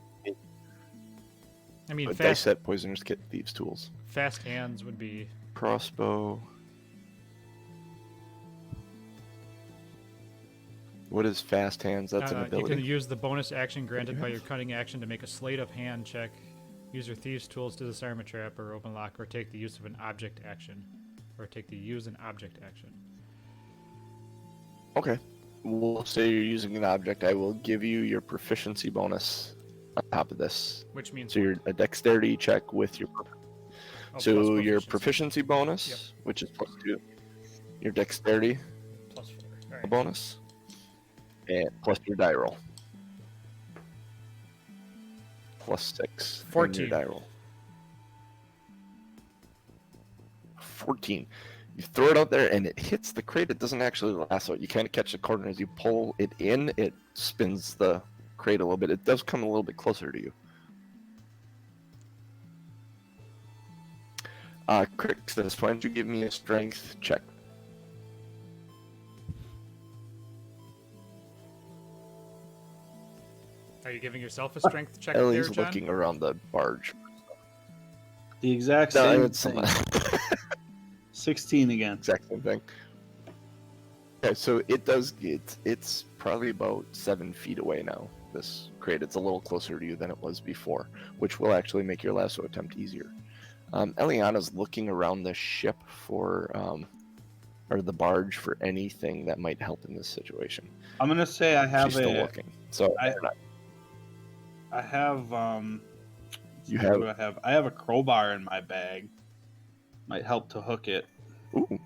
I mean, dice fast, set, poisoners kit, thieves tools, fast hands would be... crossbow. What is fast hands? That's an you ability. can use the bonus action granted by your cutting action to make a sleight of hand check. Use your thieves' tools to disarm a trap or open lock, or take the use of an object action. Use an object action. Okay. We'll say you're using an object. I will give you your proficiency bonus on top of this. Which means... So you're a dexterity check with your... Oh, so plus your proficiency bonus, Yep. which is +2. Your dexterity Plus 4. All right. bonus. And plus your die roll. +6. and 14. Your die roll. 14. You throw it out there and it hits the crate. It doesn't actually lasso it. You kind of catch the corner as you pull it in. It spins the crate a little bit. It does come a little bit closer to you. Krixis, why don't you give me a strength check? Are you giving yourself a strength check there, Ellie's John? looking around the barge. The exact No, same it's thing. 16 again. exact same thing. Okay, so it does. It's probably about 7 feet away now. this crate. It's a little closer to you than it was before, which will actually make your lasso attempt easier. Eliana's looking around the ship for, or the barge for anything that might help in this situation. I'm gonna say I have She's still looking. So I have You what have- do I have? I have a crowbar in my bag. Might help to hook it. ooh,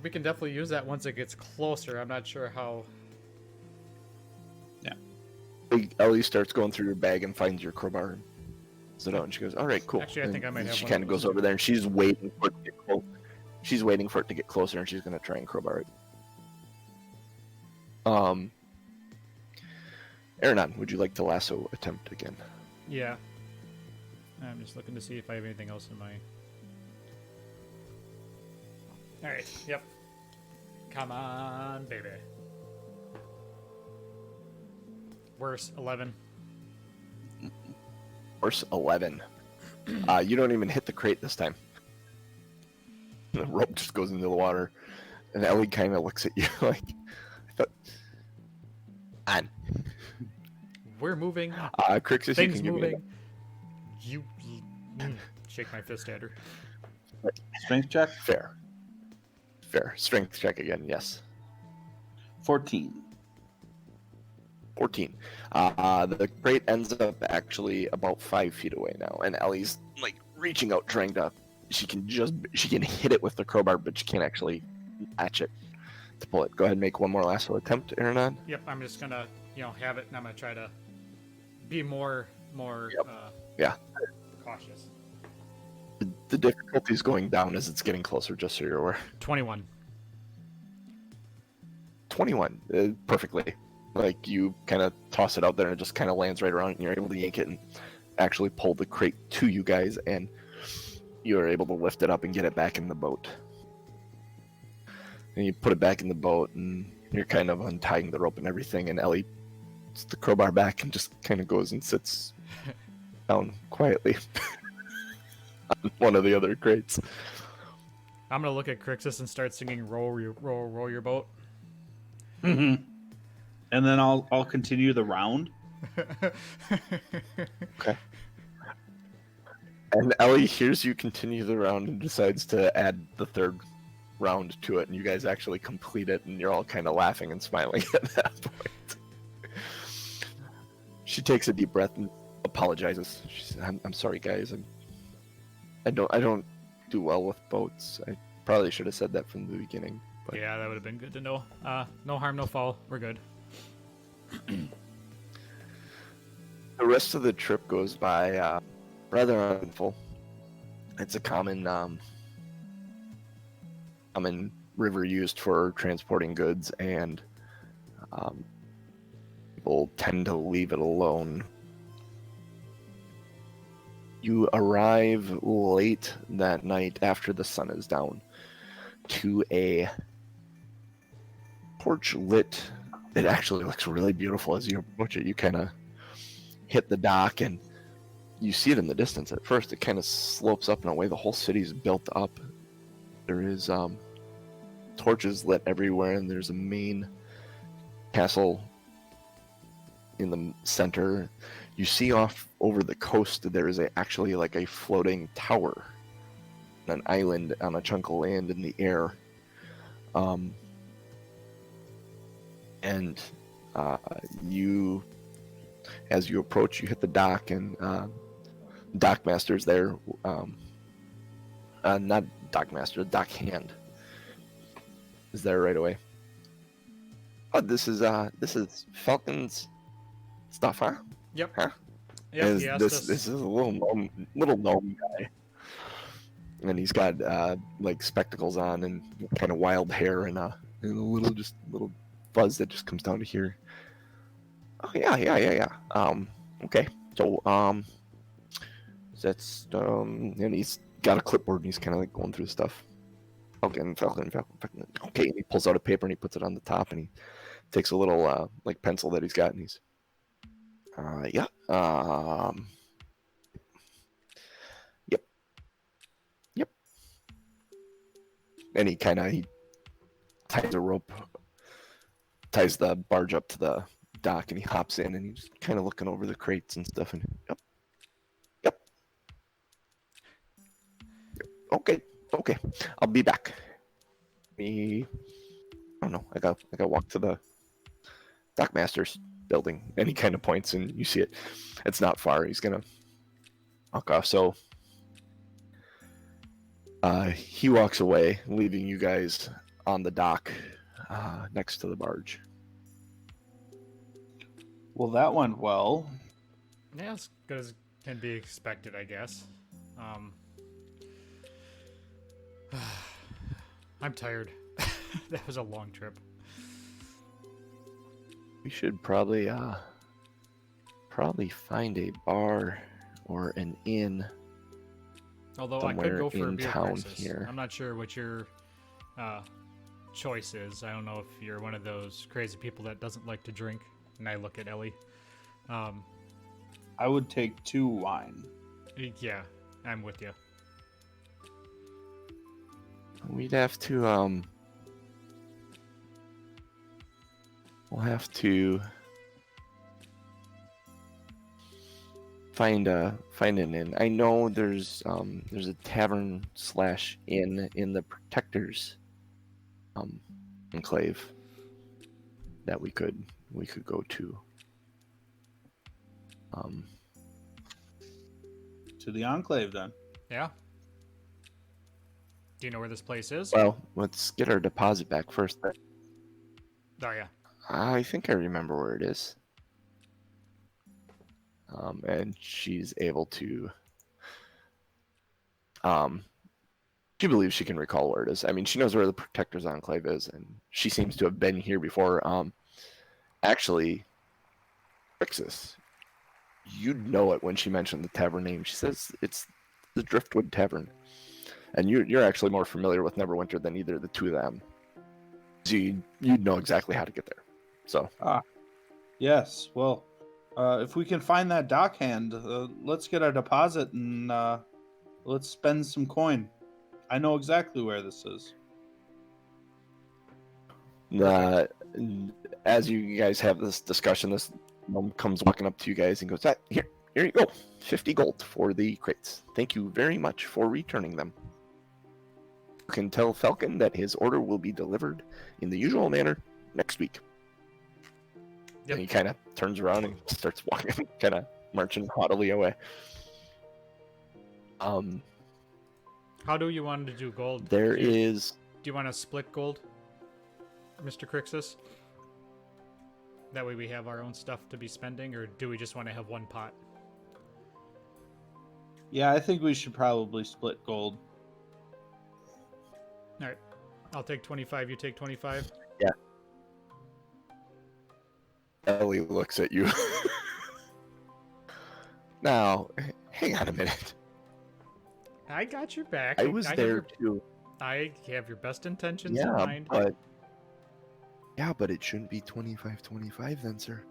We can definitely use that once it gets closer. I'm not sure how. Ellie starts going through your bag and finds your crowbar. So and she goes, "All right, cool." Actually, I think I might have She one kind of of goes those, over too. there and she's waiting for it to get close. She's waiting for it to get closer and she's gonna try and crowbar it. Aronan, would you like to lasso attempt again? Yeah. I'm just looking to see if I have anything else in my. All right. Yep. Come on, baby. Worse, 11. Course 11. You don't even hit the crate this time. The rope just goes into the water, and Ellie kind of looks at you like, "I thought." On. We're moving. Krixis, you Things can give me moving. You shake my fist at her. Strength check. fair strength check again. Yes, 14. 14. The crate ends up actually about 5 feet away now, and Ellie's like reaching out, trying to. She can hit it with the crowbar, but she can't actually latch it to pull it. Go ahead and make one more lasso attempt, Aronan. Yep, I'm just gonna, have it, and I'm gonna try to be more, Yep. Yeah. cautious. The difficulty's going down as it's getting closer, just so you're aware. 21. 21, perfectly. Like, you kind of toss it out there and it just kind of lands right around, and you're able to yank it and actually pull the crate to you guys, and you're able to lift it up and get it back in the boat. And you put it back in the boat, and you're kind of untying the rope and everything, and Ellie puts the crowbar back and just kind of goes and sits down quietly on one of the other crates. I'm gonna look at Krixis and start singing row your boat." Mm-hmm. And then I'll continue the round. Okay. And Ellie hears you continue the round and decides to add the third round to it, and you guys actually complete it, and you're all kind of laughing and smiling at that point. She takes a deep breath and apologizes. She says, I'm sorry, guys. I don't do well with boats. I probably should have said that from the beginning. But Yeah, that would have been good to know. No harm, no foul. We're good. the rest of the trip goes by rather uneventful. It's a common river used for transporting goods, and people tend to leave it alone. You arrive late that night after the sun is down to a porch lit. It actually looks really beautiful as you approach it. You kind of hit the dock and you see it in the distance. At first, it kind of slopes up in a way. The whole city's built up. There is torches lit everywhere, and there's a main castle in the center. You see off over the coast there is actually like a floating tower, an island on a chunk of land in the air. And you, as you approach, you hit the dock, and dockmaster's there. Not dockmaster, dockhand is there right away. Oh, this is Falcon's stuff, huh? Yep. Huh? Yep. Is He asked this us. is a little gnome guy, and he's got like spectacles on and kind of wild hair and a little fuzz that just comes down to here. Oh yeah. Okay. So that's and he's got a clipboard and he's kind of like going through stuff. Falcon. Okay, and he pulls out a paper and he puts it on the top, and he takes a little like pencil that he's got, and he's yep. And he ties a rope, ties the barge up to the dock and he hops in and he's kind of looking over the crates and stuff. And yep. Okay, I'll be back. I don't know. I got to walk to the dockmaster's building. And he kind of points and you see it. It's not far. He's gonna walk off. So he walks away, leaving you guys on the dock next to the barge. Well, that went well. Yeah, as good as can be expected, I guess. I'm tired. That was a long trip. We should probably find a bar or an inn. Although I could go for a in beer town Krixis. here. I'm not sure what your choice is. I don't know if you're one of those crazy people that doesn't like to drink. And I look at Elly. I would take 2 wine. Yeah, I'm with you. We'd have to we'll have to find an inn. I know there's a tavern / inn in the Protectors enclave that we could go to. To the Enclave, then. Yeah? Do you know where this place is? Well, let's get our deposit back first. Oh, yeah. I think I remember where it is. And she's able to. She believes she can recall where it is. I mean, she knows where the Protector's Enclave is, and she seems to have been here before. Actually, Krixis, you'd know it when she mentioned the tavern name. She says it's the Driftwood Tavern. And you're actually more familiar with Neverwinter than either of the two of them. So you'd know exactly how to get there. So. Yes. Well, if we can find that dock hand, let's get our deposit and let's spend some coin. I know exactly where this is. As you guys have this discussion, this mom comes walking up to you guys and goes, Here you go. 50 gold for the crates. Thank you very much for returning them. You can tell Falcon that his order will be delivered in the usual manner next week. Yep. And he kind of turns around and starts walking, kind of marching haughtily away. How do you want to do gold? There Do you is... Do you want to split gold, Mr. Krixis? That way we have our own stuff to be spending, or do we just want to have one pot? Yeah, I think we should probably split gold. All right. I'll take 25, you take 25. Yeah. Elly looks at you. Now, hang on a minute. I got your back. I was there too. I have your best intentions in mind. But it shouldn't be 25-25 then, sir.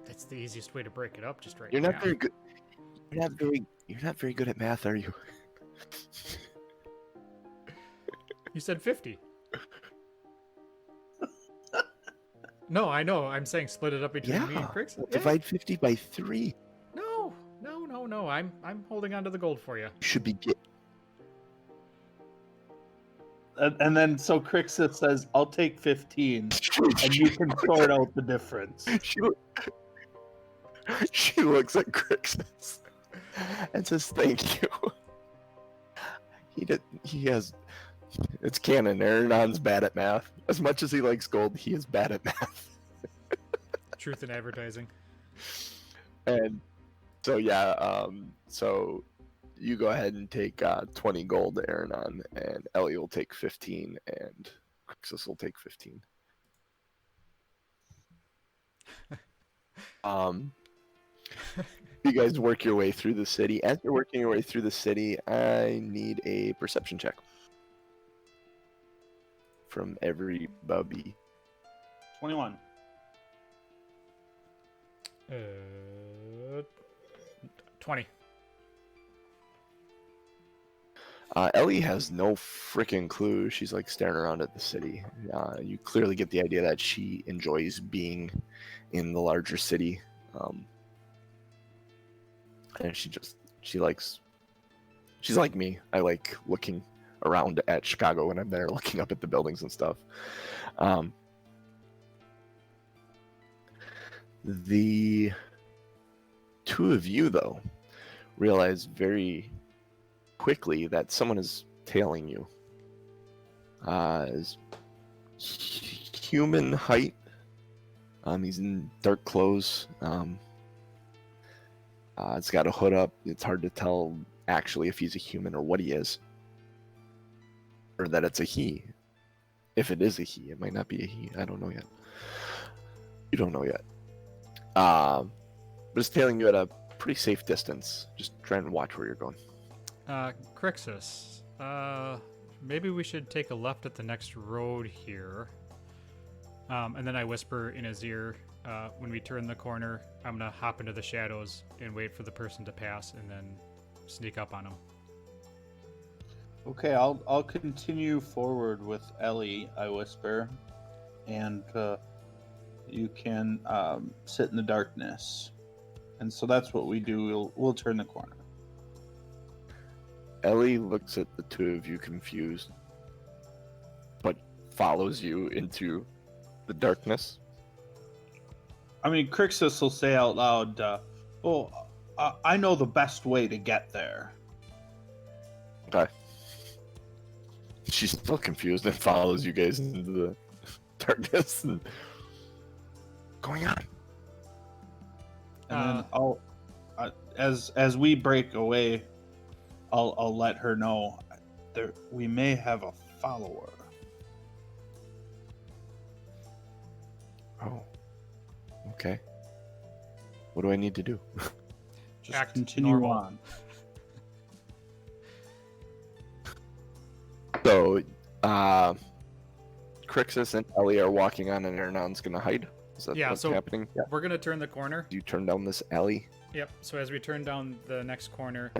That's the easiest way to break it up just right You're now. not very good. You're not very good at math, are you? You said 50. No, I know. I'm saying split it up between me and Krixis. Well, divide 50 by 3. No. I'm holding on to the gold for you. You should be And then so Krixis says, I'll take 15, and you can sort out the difference. She looks at Krixis and says, "Thank you." He has. It's canon. Aronan's bad at math. As much as he likes gold, he is bad at math. Truth in advertising. And so so you go ahead and take 20 gold, Aronan, and Elly will take 15, and Krixis will take 15. You guys work your way through the city. As you're working your way through the city, I need a perception check from everybody. 21. 20. Ellie has no freaking clue. She's like staring around at the city. You clearly get the idea that she enjoys being in the larger city. And she's like me. I like looking around at Chicago when I'm there, looking up at the buildings and stuff. The two of you, though, realize very quickly that someone is tailing you. Is human height. He's in dark clothes. It's got a hood up. It's hard to tell actually if he's a human or what he is, or that it's a he. If it is a he, it might not be a he. I don't know yet. You don't know yet. But it's tailing you at a pretty safe distance. Just trying to watch where you're going. Krixis, maybe we should take a left at the next road here. And then I whisper in his ear, when we turn the corner, I'm gonna hop into the shadows and wait for the person to pass and then sneak up on him. Okay, I'll continue forward with Ellie, I whisper, and you can sit in the darkness. And so that's what we do. We'll turn the corner. Ellie looks at the two of you confused, but follows you into the darkness. I mean, Krixis will say out loud, I know the best way to get there. Okay. She's still confused and follows you guys into the darkness. And... going on. And then I'll, as we break away, I'll let her know we may have a follower. Oh. Okay. What do I need to do? Just Act continue normal. on. So, Krixis and Ellie are walking on, and Aronan's gonna hide. Is that what's happening? Yeah. We're gonna turn the corner. You turn down this alley. Yep. So as we turn down the next corner,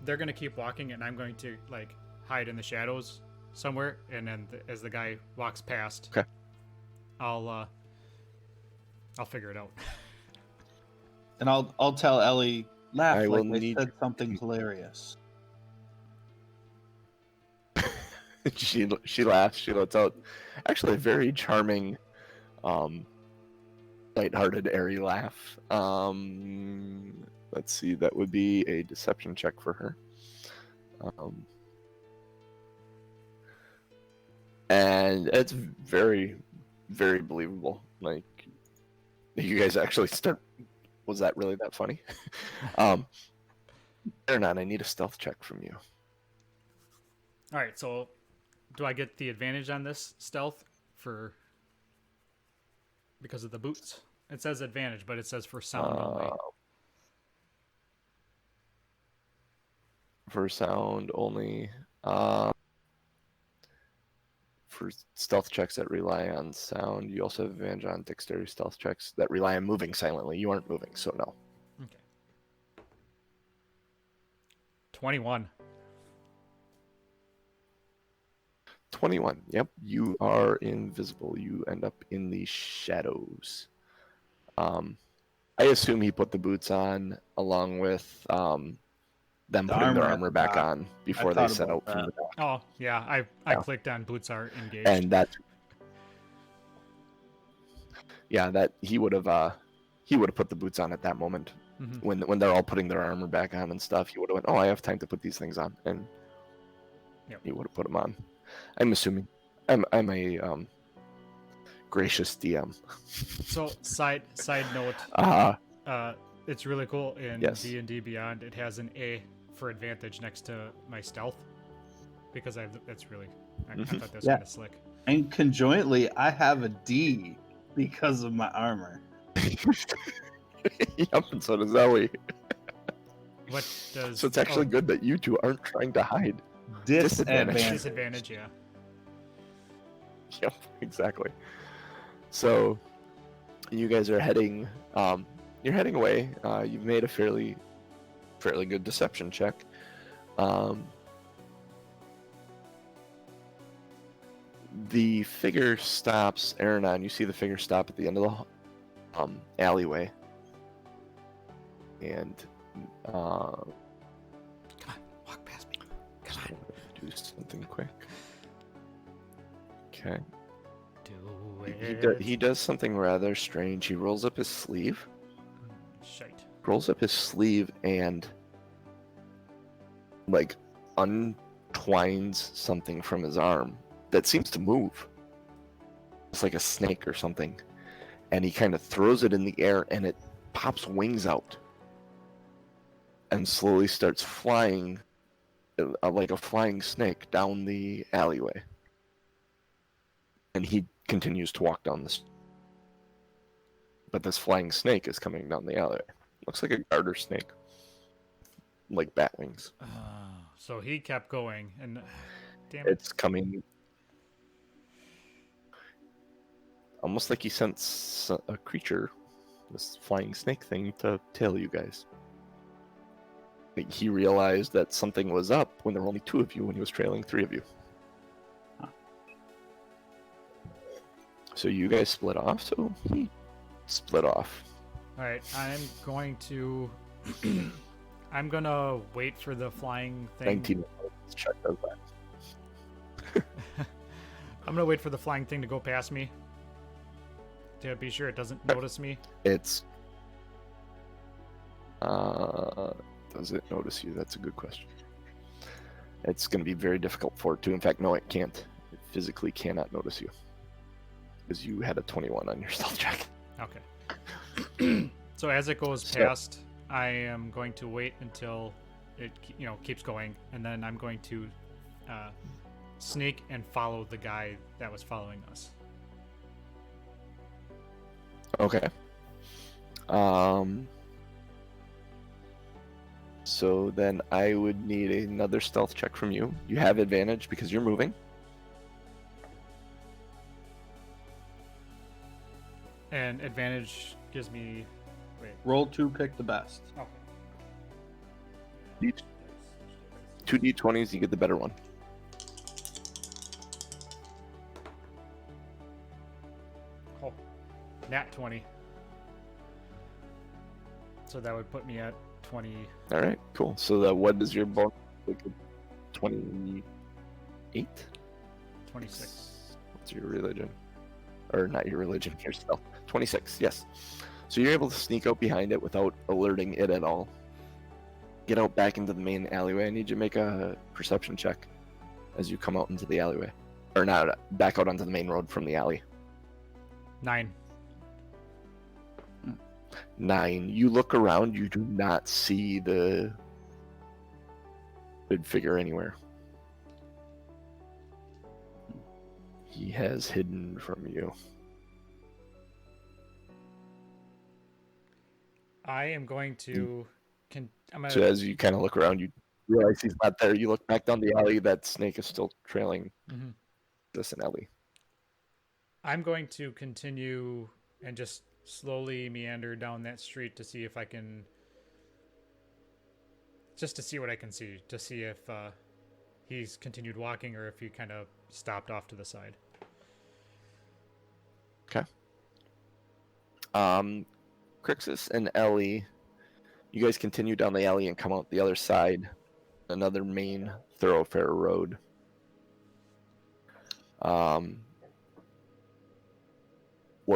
they're gonna keep walking, and I'm going to like hide in the shadows somewhere. And then as the guy walks past, okay, I'll figure it out. And I'll tell Ellie, laugh I like will I need- said something hilarious. she laughs. She lets out actually a very charming, lighthearted, airy laugh. Let's see. That would be a deception check for her. And it's very, very believable. Like, you guys actually start. Was that really that funny? Or not? I need a stealth check from you. All right. So, do I get the advantage on this stealth because of the boots? It says advantage, but it says for sound only. For sound only. For stealth checks that rely on sound, you also have advantage on dexterity stealth checks that rely on moving silently. You aren't moving, so no. Okay. 21. 21. Yep, you are invisible. You end up in the shadows. I assume he put the boots on along with them putting their armor back on before they set out from the dock. Oh yeah, I clicked on boots are engaged. And that, yeah, that he would have put the boots on at that moment. Mm-hmm. When they're all putting their armor back on and stuff. He would have went, oh, I have time to put these things on, and he would have put them on. I'm assuming. I'm a gracious DM. So side note, it's really cool in D&D Beyond. It has an A for advantage next to my stealth because that's really I thought that was kind of slick. And conjointly, I have a D because of my armor. Yep, and so does Ellie. What does? So it's actually good that you two aren't trying to hide. Disadvantage, yeah. Yep, exactly. So you guys are heading. You're heading away. You've made a fairly good deception check. The figure stops. Aronan, you see the figure stop at the end of the alleyway. And Come on, walk past me. Come on. do something quick. Okay. Do it. He does something rather strange. He rolls up his sleeve. Shite. Rolls up his sleeve and like untwines something from his arm that seems to move. It's like a snake or something. And he kind of throws it in the air and it pops wings out and slowly starts flying like a flying snake down the alleyway. And he continues to walk down this. But this flying snake is coming down the alleyway. Looks like a garter snake. Like bat wings. So he kept going, and damn it. It's coming. Almost like he sent a creature, this flying snake thing, to tail you guys. Like he realized that something was up when there were only 2 of you when he was trailing 3 of you. So you guys split off, so he split off. Alright, I'm going to... I'm gonna wait for the flying thing. 19 check does that. I'm gonna wait for the flying thing to go past me. To be sure it doesn't notice me. It's... does it notice you? That's a good question. It's going to be very difficult for it to. In fact, no, it can't. It physically cannot notice you. Because you had a 21 on your stealth check. Okay. So as it goes past, I am going to wait until it keeps going, and then I'm going to sneak and follow the guy that was following us. Okay. So then I would need another stealth check from you. You have advantage because you're moving. And advantage gives me... Wait. Roll 2, pick the best. Okay. 2 d20s, you get the better one. Oh, nat 20. So that would put me at 20. All right, cool. So what is your bonus? 28? 26. What's your religion? Or not your religion, your stealth. 26, yes. So you're able to sneak out behind it without alerting it at all. Get out back into the main alleyway. I need you to make a perception check as you come out into the alleyway. Or not, back out onto the main road from the alley. 9. 9. You look around, you do not see the hood figure anywhere. He has hidden from you. I am going to... So as you kind of look around, you realize he's not there. You look back down the alley, that snake is still trailing this and Ellie. I'm going to continue and just slowly meander down that street to see if I can... Just to see what I can see. To see if he's continued walking or if he kind of stopped off to the side. Okay. Krixis and Ellie, you guys continue down the alley and come out the other side. Another main thoroughfare road. What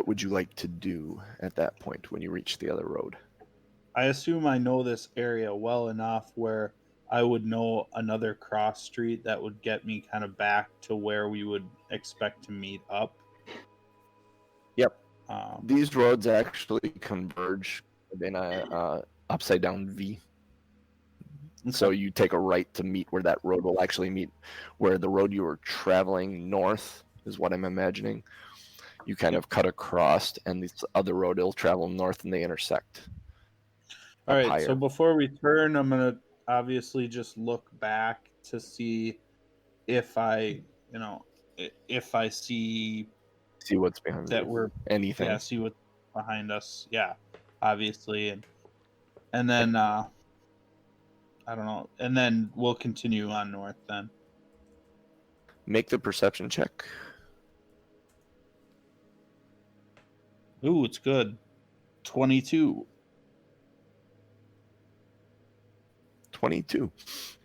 would you like to do at that point when you reach the other road? I assume I know this area well enough where I would know another cross street that would get me kind of back to where we would expect to meet up. Yep. These roads actually converge in a upside down V. So you take a right to meet where that road will actually meet, where the road you were traveling north is what I'm imagining. You kind of cut across, and this other road will travel north, and they intersect. All right. Higher. So before we turn, I'm gonna obviously just look back to see if I see what's behind that you. we're anything. Yeah, see what's behind us. Yeah, obviously, and then I don't know, and then we'll continue on north then. Make the perception check. Ooh, it's good. 22. 22.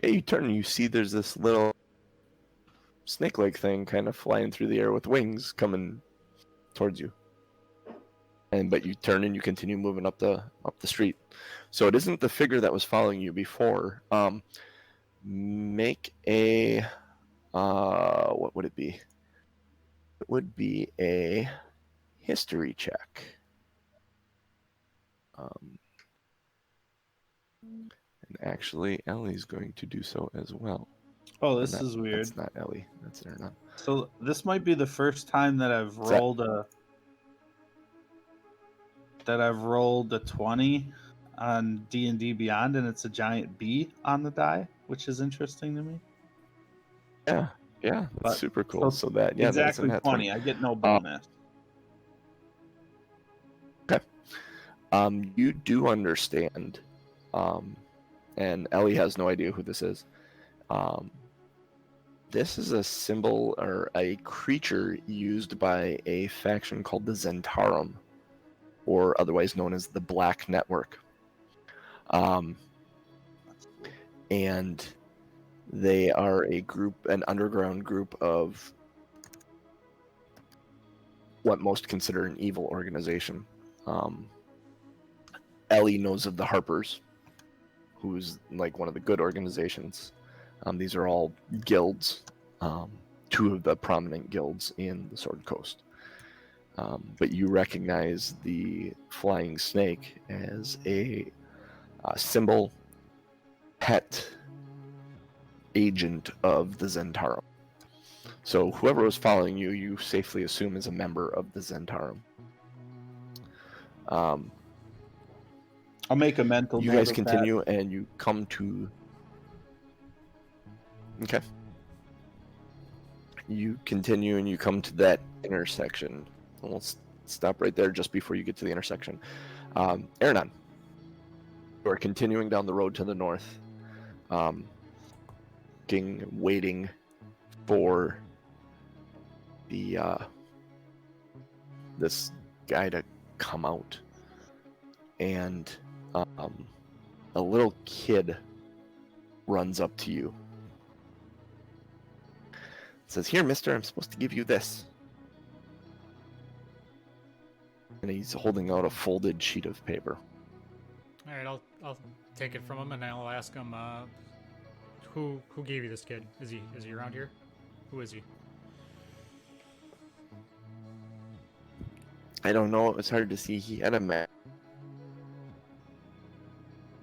Yeah, you turn and you see there's this little snake-like thing kind of flying through the air with wings coming towards you. But you turn and you continue moving up the street. So it isn't the figure that was following you before. Make a what would it be? It would be a history check. And actually, Ellie's going to do so as well. Oh, this is weird. That's not Ellie. That's Aronan. So this might be the first time that I've rolled a 20 on D&D Beyond, and it's a giant B on the die, which is interesting to me. Yeah, that's But- super cool. So that exactly that's 20. I get no bonus. You do understand, and Ellie has no idea who this is. This is a symbol or a creature used by a faction called the Zentarum, or otherwise known as the Black Network. And they are an underground group of what most consider an evil organization. Ellie knows of the Harpers, who's like one of the good organizations. These are all guilds, two of the prominent guilds in the Sword Coast. But you recognize the flying snake as a symbol, pet, agent of the Zentarum. So whoever was following you, you safely assume is a member of the Zentarum. I'll make a mental You note guys of continue and you come to... Okay. You continue and you come to that intersection. And we'll stop right there just before you get to the intersection. Aronan, you are continuing down the road to the north, waiting for the this guy to come out, and a little kid runs up to you. Says, "Here, mister, I'm supposed to give you this." And he's holding out a folded sheet of paper. All right, I'll take it from him and I'll ask him who gave you this kid? Is he around here? Who is he? I don't know. It was hard to see. He had a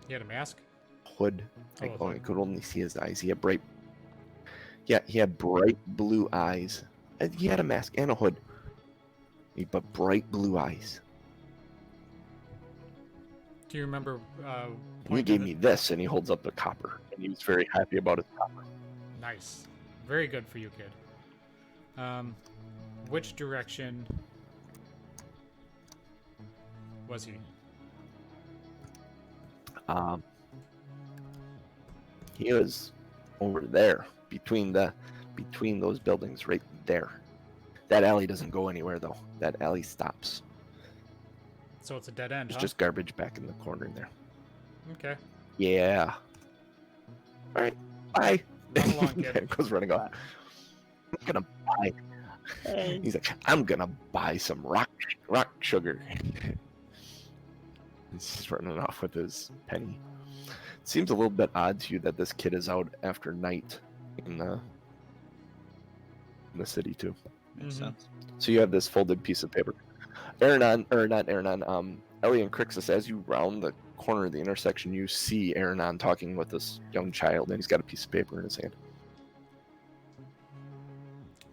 He had a mask? hood. Oh, I could only see his eyes. He had bright blue eyes. And he had a mask and a hood. But bright blue eyes. Do you remember He gave me this, and he holds up the copper. And he was very happy about his copper. Nice. Very good for you, kid. Which direction was he? He was over there, between those buildings, right there. That alley doesn't go anywhere, though. That alley stops. So it's a dead end, There's huh? just garbage back in the corner there. Okay. Yeah. All right. Bye. Run along, kid. Man goes running off. I'm gonna buy. He's like, I'm gonna buy some rock sugar. He's just running off with his penny. It seems a little bit odd to you that this kid is out after night in the city too. Makes sense. So you have this folded piece of paper. Aronan, Elly and Krixis, as you round the corner of the intersection, you see Aronan talking with this young child, and he's got a piece of paper in his hand.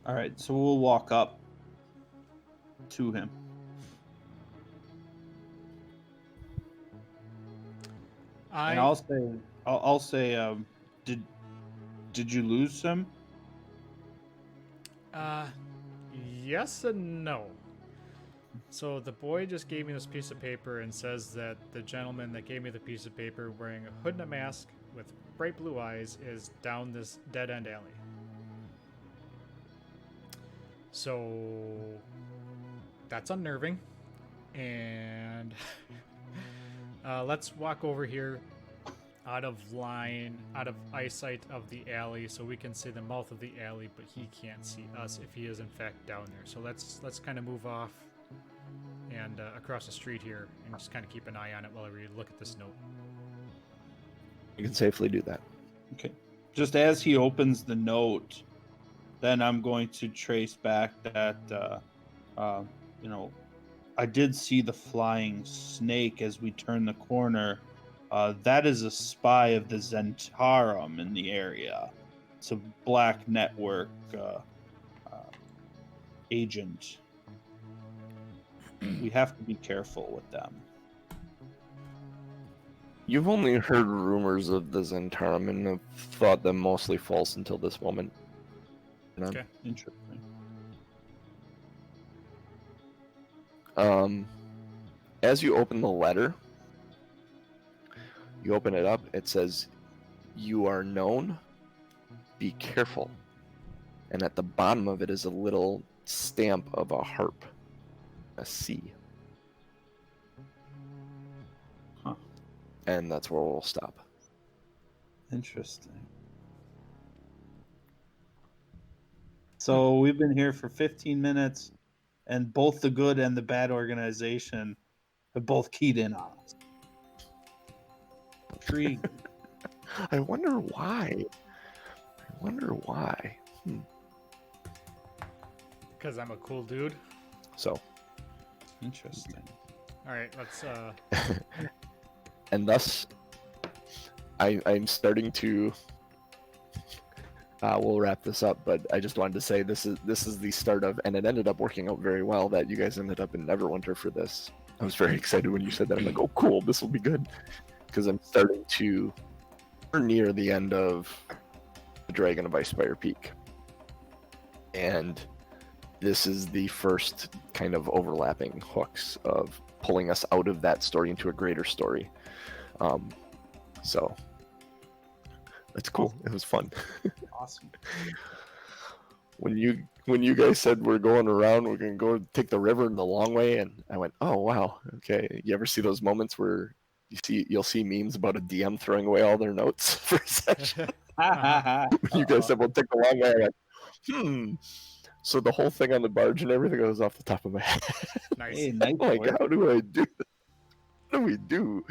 All right, so we'll walk up to him. And I'll say, did you lose him? Yes and no. So the boy just gave me this piece of paper and says that the gentleman that gave me the piece of paper wearing a hood and a mask with bright blue eyes is down this dead-end alley. So that's unnerving. And let's walk over here out of eyesight of the alley, so we can see the mouth of the alley, but he can't see us if he is in fact down there. So let's kind of move off and across the street here, and just kind of keep an eye on it while we look at this note. You can safely do that. Okay. Just as he opens the note, then I'm going to trace back that, I did see the flying snake as we turn the corner. That is a spy of the Zentarum in the area. It's a black network agent. We have to be careful with them. You've only heard rumors of the Zentarum and have thought them mostly false until this moment. Okay. Interesting. As you open the letter, you open it up, it says, "You are known, be careful." And at the bottom of it is a little stamp of a harp, a C. Huh. And that's where we'll stop. Interesting. So we've been here for 15 minutes, and both the good and the bad organization have both keyed in on us. Intrigued. I wonder why. Because I'm a cool dude. So, Interesting. All right, let's. and thus, I'm starting to. We'll wrap this up, but I just wanted to say this is the start of, and it ended up working out very well that you guys ended up in Neverwinter for this. I was very excited when you said that. I'm like, oh, cool, this will be good, because I'm starting to. We're near the end of the Dragon of Icefire Peak, and this is the first kind of overlapping hooks of pulling us out of that story into a greater story. So that's cool. It was fun. Awesome. When you guys said we're going around, we're gonna go take the river the long way, and I went, oh wow, okay. You ever see those moments where you'll see memes about a DM throwing away all their notes for a session? When you guys said we'll take the long way, I'm like, So the whole thing on the barge and everything goes off the top of my head. Nice. Hey, nice Like, work. how do I do this? What do we do?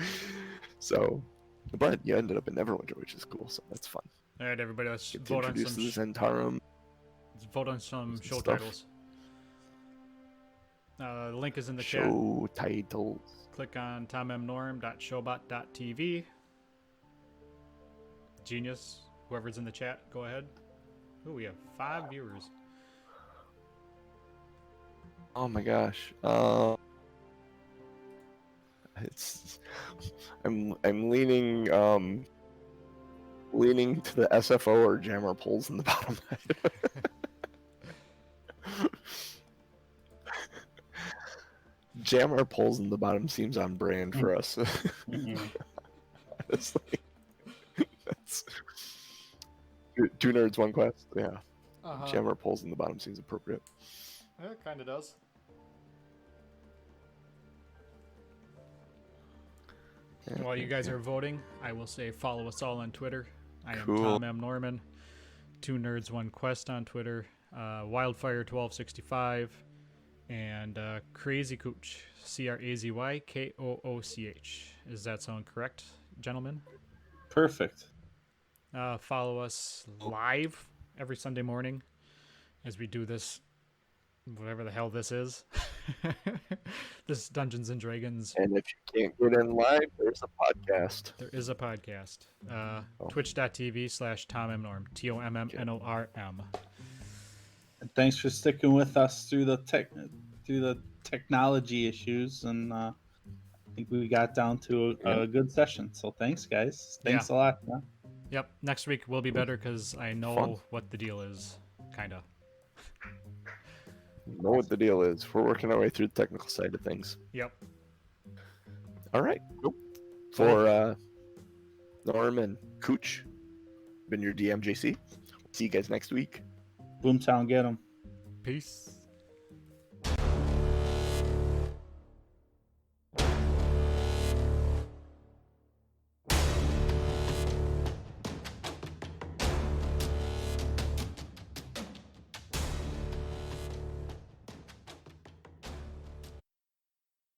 So, but you ended up in Neverwinter, which is cool. So that's fun. All right, everybody, let's Get to vote on introduce some. the Zentarum. Let's vote on some show stuff. titles. The link is in the chat. Show titles. Click on tommnorm.showbot.tv. Genius, whoever's in the chat, go ahead. Ooh, we have 5 viewers. Oh my gosh. I'm leaning to the SFO or jammer pulls in the bottom. Jammer pulls in the bottom seems on brand for us. Honestly. That's two nerds, one quest. Yeah. Jammer pulls in the bottom seems appropriate. It kind of does. While you guys are voting, I will say follow us all on Twitter. I am Cool. Tom M. Norman. 2 Nerds, 1 Quest on Twitter. Wildfire1265. And Crazy Cooch. CrazyKooch. Does that sound correct, gentlemen? Perfect. Follow us live every Sunday morning as we do this, whatever the hell this is. This Dungeons and Dragons. And if you can't get in live, there's a podcast. There is a podcast. Twitch.tv/TomMNorm. TOMMNORM. And thanks for sticking with us through the technology issues, and I think we got down to a good session. So thanks, guys. Thanks a lot. Yeah. Yep. Next week will be better because I know Fun. what the deal is. Kinda. Know what the deal is. We're working our way through the technical side of things. Yep. All right. Cool. For Norm and Cooch, been your DM, JC. See you guys next week. Boomtown, get 'em. Peace.